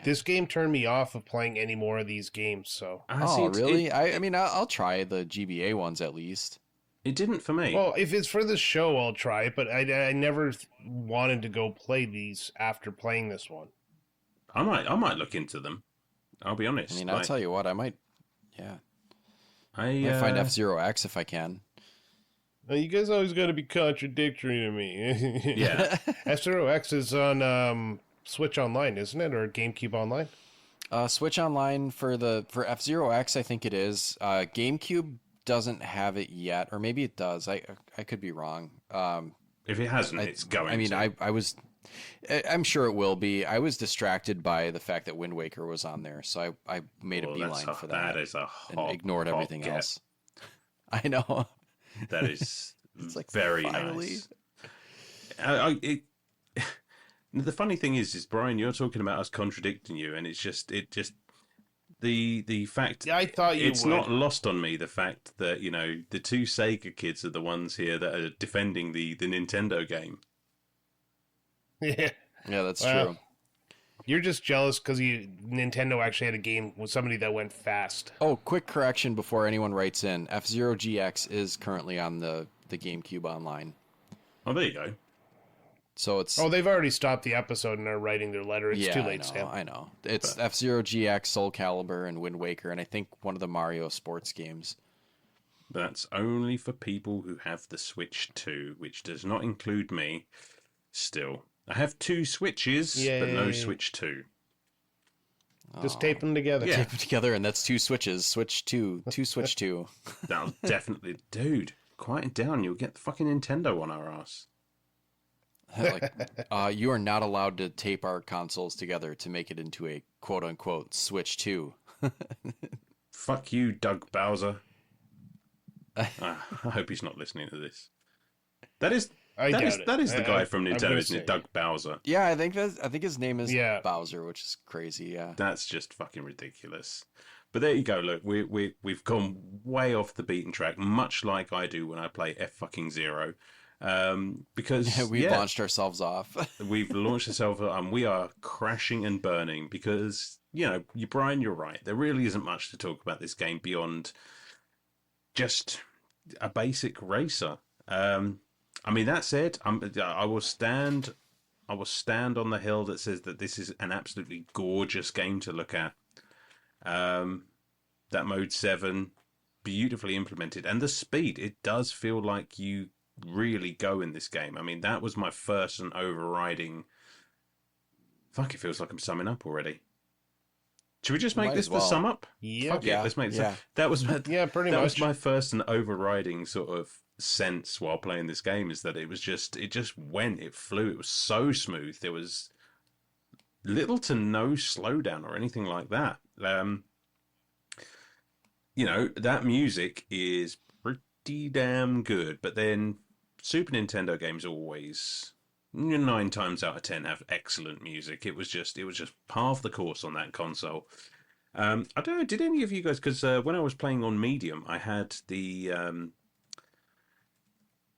This game turned me off of playing any more of these games. So, Oh, really? I mean, I'll try the GBA ones at least. It didn't for me. well, if it's for the show, I'll try it. But I never wanted to go play these after playing this one. I might look into them. I'll be honest. I mean, I'll tell you what, I might. Yeah, I might find F-Zero X if I can. You guys always got to be contradictory to me. Yeah. F-Zero X is on Switch Online, isn't it, or GameCube Online? Switch Online for F-Zero X, I think it is. GameCube doesn't have it yet, or maybe it does. I could be wrong. If it hasn't, it's going. I mean, to. I was I'm sure it will be. I was distracted by the fact that Wind Waker was on there, so I made a beeline for that. That is a and hot, ignored hot everything get. else. I know. That is It's like, very finally. nice. The funny thing is Brian, you're talking about us contradicting you, and the fact. Yeah, I thought you it's would. not lost on me the fact that the two Sega kids are the ones here that are defending the Nintendo game. Yeah. Yeah, that's Well, true. You're just jealous because Nintendo actually had a game with somebody that went fast. Oh, quick correction before anyone writes in. F-Zero GX is currently on the GameCube Online. Oh, there you go. So it's... Oh, they've already stopped the episode and are writing their letter. It's yeah, too late, Sam. I know. It's F-Zero GX, Soul Calibur, and Wind Waker, and I think one of the Mario sports games. That's only for people who have the Switch 2, which does not include me. Still, I have 2 Switches, but no Yay. Switch 2. Just tape them together. Yeah. Tape it together, and that's 2 Switches. Switch 2. 2 Switch 2. That'll definitely... Dude, quiet down. You'll get the fucking Nintendo on our ass. Like, you are not allowed to tape our consoles together to make it into a quote-unquote Switch 2. Fuck you, Doug Bowser. I hope he's not listening to this. That is the guy from Nintendo, isn't it? Doug Bowser. Yeah, I think his name is Yeah. Bowser, which is crazy. Yeah, That's just fucking ridiculous. But there you go. Look, we've gone way off the beaten track, much like I do when I play F-Zero. Because we launched ourselves off. we've launched ourselves and we are crashing and burning because Brian, you're right. There really isn't much to talk about this game beyond just a basic racer. I mean, that said, I will stand on the hill that says that this is an absolutely gorgeous game to look at. That mode 7, beautifully implemented, and the speed, it does feel like you really go in this game. I mean, that was my first and overriding... Fuck, it feels like I'm summing up already. Should we just make this the sum up? Yeah. Fuck it, let's make this. That was my, Yeah, pretty that much. was my first and overriding sort of sense while playing this game, is that it just went, it flew, it was so smooth. There was little to no slowdown or anything like that. That music is pretty damn good, but then Super Nintendo games always 9 times out of 10 have excellent music. It was just half the course on that console. I don't know, did any of you guys, because when I was playing on Medium, I had the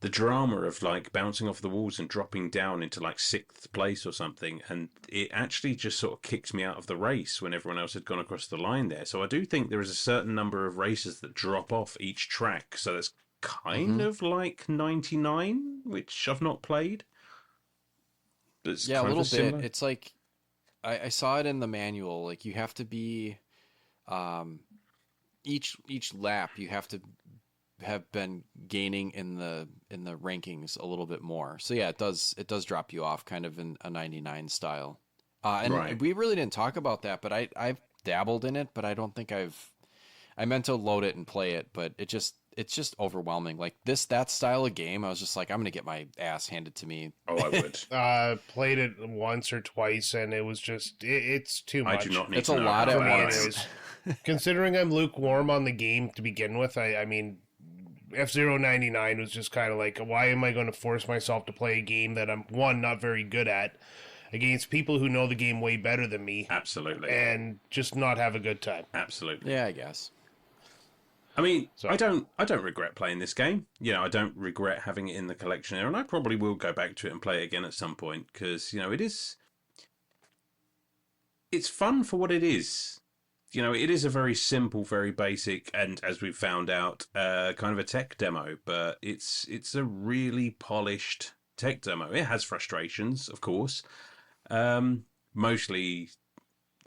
drama of like bouncing off the walls and dropping down into like 6th place or something, and it actually just sort of kicked me out of the race when everyone else had gone across the line there. So I do think there is a certain number of races that drop off each track, so that's kind of like 99, which I've not played. But yeah, a little bit. It's like I saw it in the manual. Like you have to be each lap you have to have been gaining in the rankings a little bit more. So yeah, it does drop you off kind of in a 99 style. And Right. we really didn't talk about that, but I've dabbled in it, but I don't think I meant to load it and play it, but it's just overwhelming. Like that style of game, I was just like, I'm gonna get my ass handed to me. Oh, I would. Played it once or twice, and it was just it's too I much. do not need It's to a know lot how at bad it once. is. Considering I'm lukewarm on the game to begin with, I mean, F-Zero 99 was just kind of like, why am I going to force myself to play a game that I'm, one, not very good at, against people who know the game way better than me, Absolutely. and just not have a good time. Absolutely. Yeah, I guess. I mean, So- I don't regret playing this game. I don't regret having it in the collection there, and I probably will go back to it and play it again at some point, because it's fun for what it is. It is a very simple, very basic, and as we've found out, kind of a tech demo, but it's a really polished tech demo. It has frustrations, of course, mostly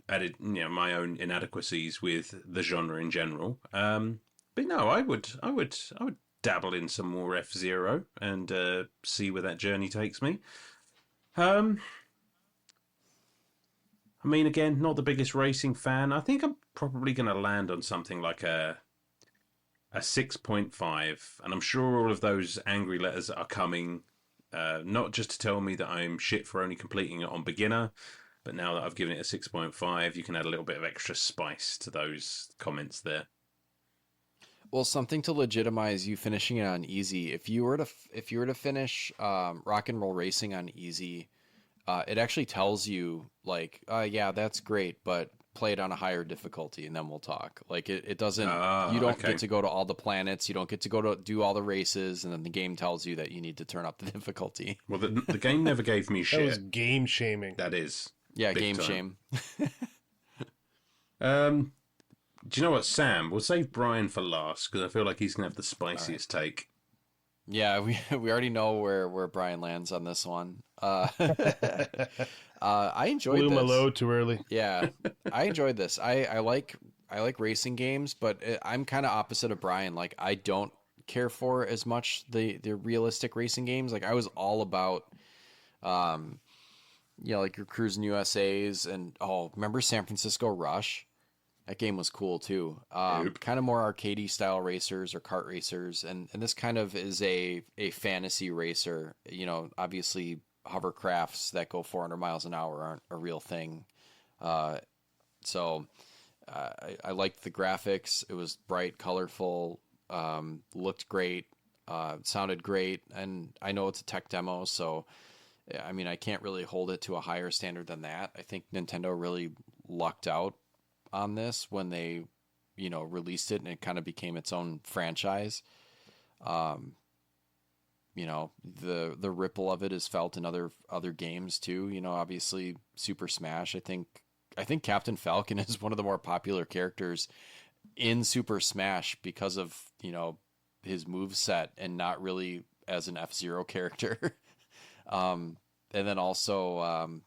added, my own inadequacies with the genre in general. But no, I would dabble in some more F-Zero and see where that journey takes me. I mean, again, not the biggest racing fan. I think I'm probably going to land on something like a 6.5, and I'm sure all of those angry letters are coming Not just to tell me that I'm shit for only completing it on beginner, but now that I've given it a 6.5, you can add a little bit of extra spice to those comments there. Well, something to legitimize you finishing it on easy. If you were to finish Rock and Roll Racing on easy, it actually tells you like, yeah, that's great, but play it on a higher difficulty, and then we'll talk. Like it doesn't. You don't Okay. get to go to all the planets. You don't get to go to do all the races, and then the game tells you that you need to turn up the difficulty. Well, the game never gave me That was shit. game shaming. That is. Yeah, Big game time. shame. Do you know what, Sam? We'll save Brian for last because I feel like he's gonna have the spiciest take. Yeah, we already know where Brian lands on this one. I enjoyed Blew this. my load too early. Yeah, I enjoyed this. I like racing games, but I'm kind of opposite of Brian. Like I don't care for as much the realistic racing games. Like I was all about, like your Cruising USA's and remember San Francisco Rush? That game was cool too. Nope. Kind of more arcadey style racers or kart racers, and this kind of is a fantasy racer. You know, obviously hovercrafts that go 400 miles an hour aren't a real thing. So I liked the graphics. It was bright, colorful, looked great, sounded great, and I know it's a tech demo, so I mean I can't really hold it to a higher standard than that. I think Nintendo really lucked out on this when they, released it and it kind of became its own franchise. The ripple of it is felt in other games too. Obviously Super Smash. I think Captain Falcon is one of the more popular characters in Super Smash because of, his move set and not really as an F-Zero character. And then also,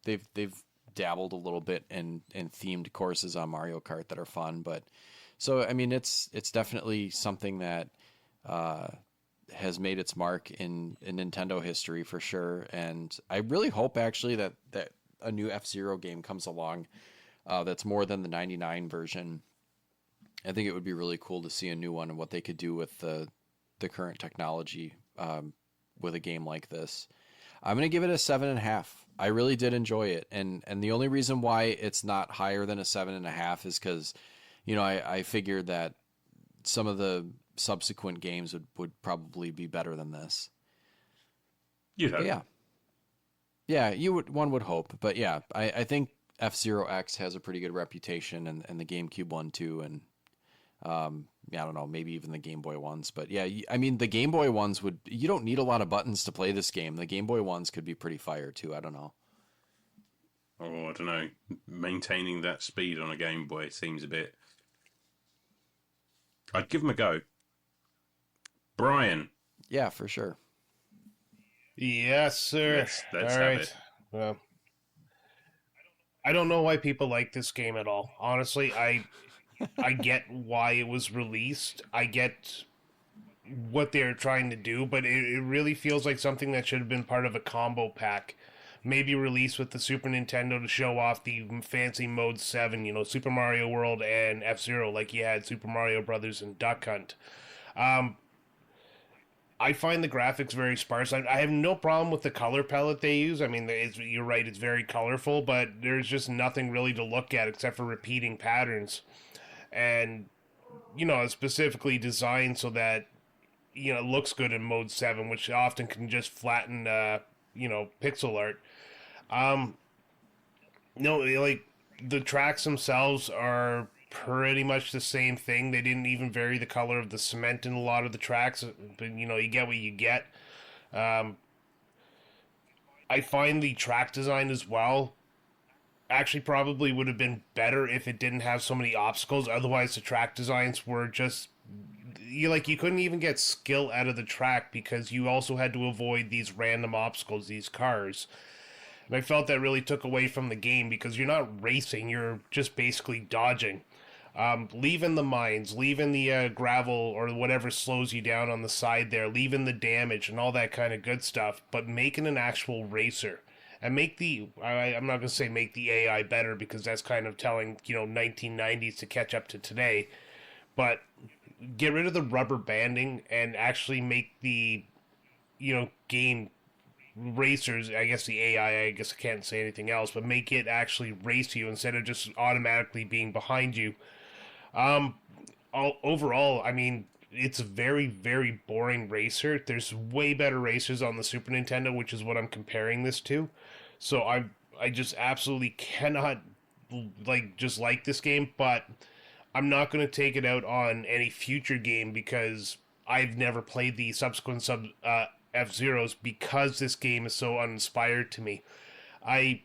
they've dabbled a little bit in themed courses on Mario Kart that are fun, but so I mean it's definitely something that has made its mark in Nintendo history for sure, and I really hope actually that a new F-Zero game comes along that's more than the 99 version. I think it would be really cool to see a new one and what they could do with the current technology with a game like this. I'm going to give it a 7.5. I really did enjoy it. And the only reason why it's not higher than a 7.5 is because, I figured that some of the subsequent games would probably be better than this. You know. But yeah. Yeah, one would hope. But yeah, I think F-Zero X has a pretty good reputation and the GameCube one too. And I don't know, maybe even the Game Boy ones. But yeah, I mean, the Game Boy ones you don't need a lot of buttons to play this game. The Game Boy ones could be pretty fire too. I don't know. Oh, I don't know. Maintaining that speed on a Game Boy seems a bit... I'd give them a go. Brian. Yeah, for sure. Yes, sir. Let's All have right. it. Well, I don't know why people like this game at all. Honestly, I get why it was released. I get what they're trying to do, but it really feels like something that should have been part of a combo pack. Maybe released with the Super Nintendo to show off the fancy Mode 7, Super Mario World and F-Zero, like you had Super Mario Brothers and Duck Hunt. I find the graphics very sparse. I have no problem with the color palette they use. I mean, you're right, it's very colorful, but there's just nothing really to look at except for repeating patterns. And, it's specifically designed so that, it looks good in Mode 7, which often can just flatten, pixel art. No, like, the tracks themselves are pretty much the same thing. They didn't even vary the color of the cement in a lot of the tracks, but, you get what you get. I find the track design as well actually probably would have been better if it didn't have so many obstacles. Otherwise, the track designs were just... you couldn't even get skill out of the track because you also had to avoid these random obstacles, these cars. And I felt that really took away from the game because you're not racing, you're just basically dodging. Leaving the mines, leaving the gravel or whatever slows you down on the side there, leaving the damage and all that kind of good stuff, but making an actual racer. And make I'm not going to say make the AI better because that's kind of telling, 1990s to catch up to today. But get rid of the rubber banding and actually make the game racers, I guess the AI, I guess I can't say anything else, but make it actually race you instead of just automatically being behind you. Overall, I mean, it's a very, very boring racer. There's way better racers on the Super Nintendo, which is what I'm comparing this to. So I just absolutely cannot like this game, but I'm not going to take it out on any future game because I've never played the subsequent F-Zeros because this game is so uninspired to me. I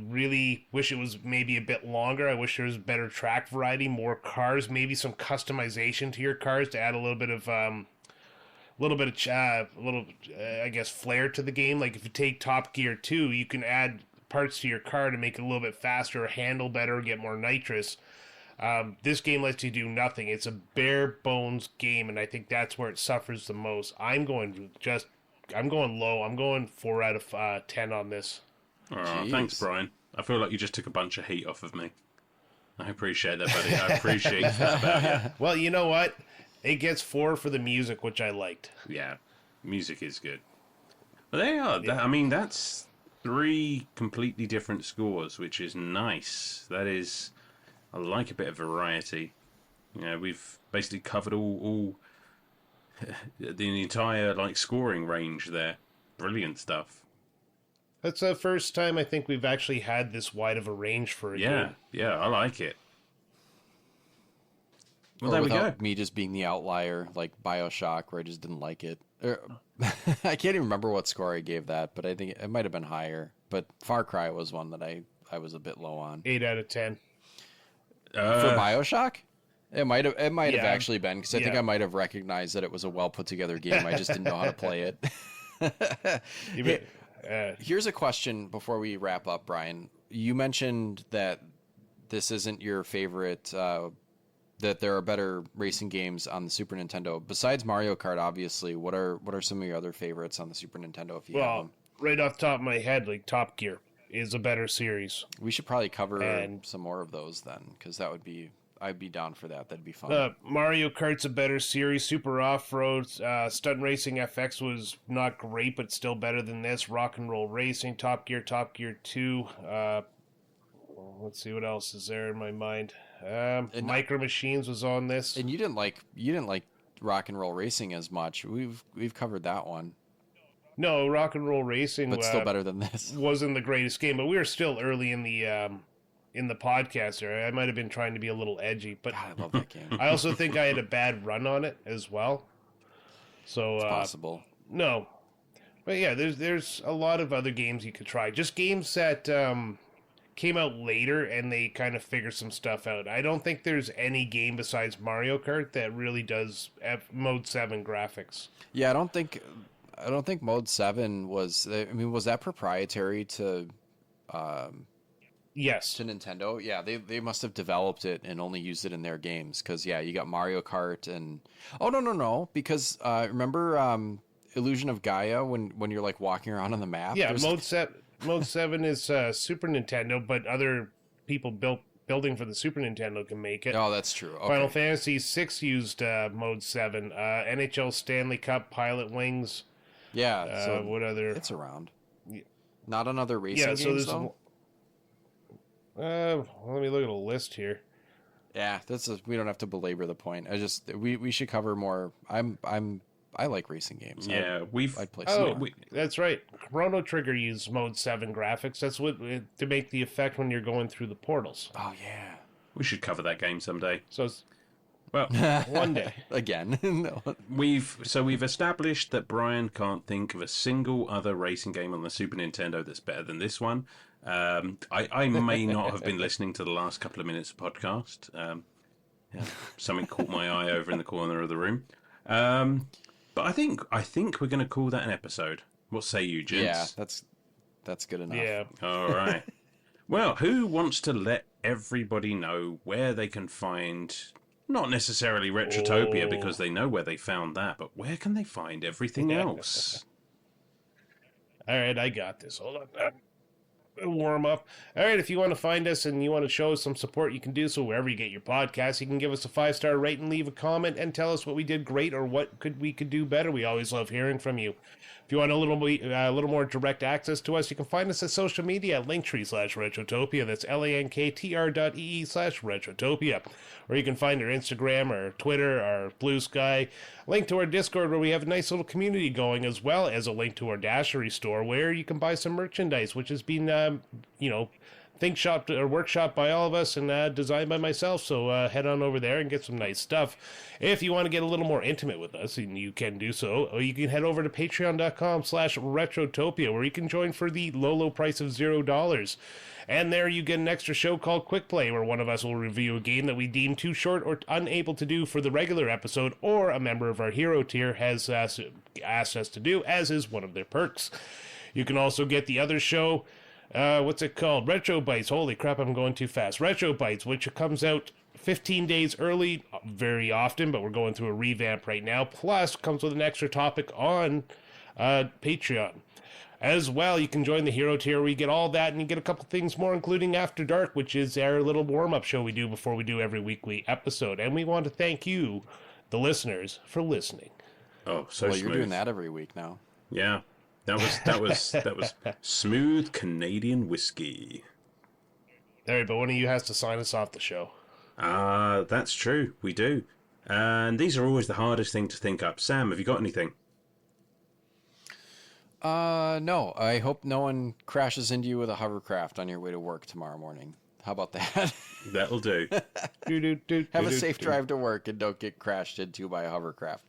really wish it was maybe a bit longer. I wish there was better track variety, more cars, maybe some customization to your cars to add a little bit of I guess flair to the game. Like if you take Top Gear 2, you can add parts to your car to make it a little bit faster, handle better, get more nitrous. This game lets you do nothing. It's a bare bones game, and I think that's where it suffers the most. I'm going low. I'm going 4 out of 10 on this. Oh, thanks, Brian. I feel like you just took a bunch of heat off of me. I appreciate that, buddy. I appreciate that about you. Well, you know what? It gets 4 for the music, which I liked. Yeah, music is good. But they are. Yeah. I mean, that's 3 completely different scores, which is nice. That is... I like a bit of variety. You know, we've basically covered all the entire scoring range there. Brilliant stuff. That's the first time I think we've actually had this wide of a range for a game. Yeah, I like it. Well, or there we without go. Me just being the outlier, like BioShock, where I just didn't like it. I can't even remember what score I gave that, but I think it might have been higher. But Far Cry was one that I was a bit low on. 8 out of 10. For BioShock? It might have actually been, because I think I might have recognized that it was a well put together game. I just didn't know how to play it. Here's a question before we wrap up, Brian. You mentioned that this isn't your favorite, that there are better racing games on the Super Nintendo. Besides Mario Kart, obviously, what are some of your other favorites on the Super Nintendo if you have them? Right off the top of my head, like Top Gear is a better series. We should probably cover some more of those then, because I'd be down for that. That'd be fun. Mario Kart's a better series. Super Off-Road, Stunt Racing FX was not great, but still better than this. Rock and Roll Racing, Top Gear 2. Let's see what else is there in my mind. Micro Machines was on this. And you didn't like Rock and Roll Racing as much. We've covered that one. No, Rock and Roll Racing, but still better than this. Wasn't the greatest game, but we were still early in the podcast there. I might have been trying to be a little edgy, but God, I love that game. I also think I had a bad run on it as well. So it's possible. No, but yeah, there's a lot of other games you could try. Just games that came out later and they kind of figure some stuff out. I don't think there's any game besides Mario Kart that really does Mode 7 graphics. Yeah, I don't think Mode 7 was. I mean, was that proprietary to? Yes. To Nintendo? Yeah, they must have developed it and only used it in their games. Because, yeah, you got Mario Kart and... Oh, no. Because, remember Illusion of Gaia when you're, walking around on the map? Yeah, Mode 7 is Super Nintendo, but other people building for the Super Nintendo can make it. Oh, that's true. Okay. Final Fantasy VI used Mode 7. NHL Stanley Cup, Pilot Wings. Yeah. So what other... It's around. Not on other racing games, though? Let me look at a list here. Yeah, we don't have to belabor the point. We should cover more. I like racing games. Yeah, I'd play that's right. Chrono Trigger used Mode 7 graphics. That's what to make the effect when you're going through the portals. Oh yeah. We should cover that game someday. Well, one day. Again. No. We've established that Brian can't think of a single other racing game on the Super Nintendo that's better than this one. I may not have been listening to the last couple of minutes of podcast. Something caught my eye over in the corner of the room. But I think we're going to call that an episode. What say you, gents? Yeah, that's good enough. Yeah. All right. Well, who wants to let everybody know where they can find, not necessarily Retrotopia because they know where they found that, but where can they find everything else? All right, I got this. Hold on. warm up. All right, if you want to find us and you want to show us some support, you can do so wherever you get your podcasts. You can give us a 5-star rate and leave a comment and tell us what we did great or what we could do better. We always love hearing from you. If you want a little more direct access to us, you can find us at social media at linktree/Retrotopia. That's linktr.ee/Retrotopia. Or you can find our Instagram, our Twitter, our Blue Sky. Link to our Discord, where we have a nice little community going, as well as a link to our Dashery store, where you can buy some merchandise, which has been, think shop or workshop by all of us and designed by myself. So head on over there and get some nice stuff. If you want to get a little more intimate with us, and you can do so, or you can head over to patreon.com/Retrotopia, where you can join for the low price of $0. And there you get an extra show called Quick Play, where one of us will review a game that we deem too short or unable to do for the regular episode, or a member of our hero tier has asked us to do, as is one of their perks. You can also get the other show, what's it called? Retro Bites. Holy crap, I'm going too fast. Retro Bites, which comes out 15 days early very often, but we're going through a revamp right now. Plus, comes with an extra topic on Patreon. As well, you can join the Hero tier where you get all that, and you get a couple things more, including After Dark, which is our little warm-up show we do before we do every weekly episode. And we want to thank you, the listeners, for listening. Oh, so well, smooth. You're doing that every week now. Yeah. That was smooth Canadian whiskey. All right, but one of you has to sign us off the show. That's true. We do. And these are always the hardest thing to think up. Sam, have you got anything? No. I hope no one crashes into you with a hovercraft on your way to work tomorrow morning. How about that? That'll do. Have a safe drive to work and don't get crashed into by a hovercraft.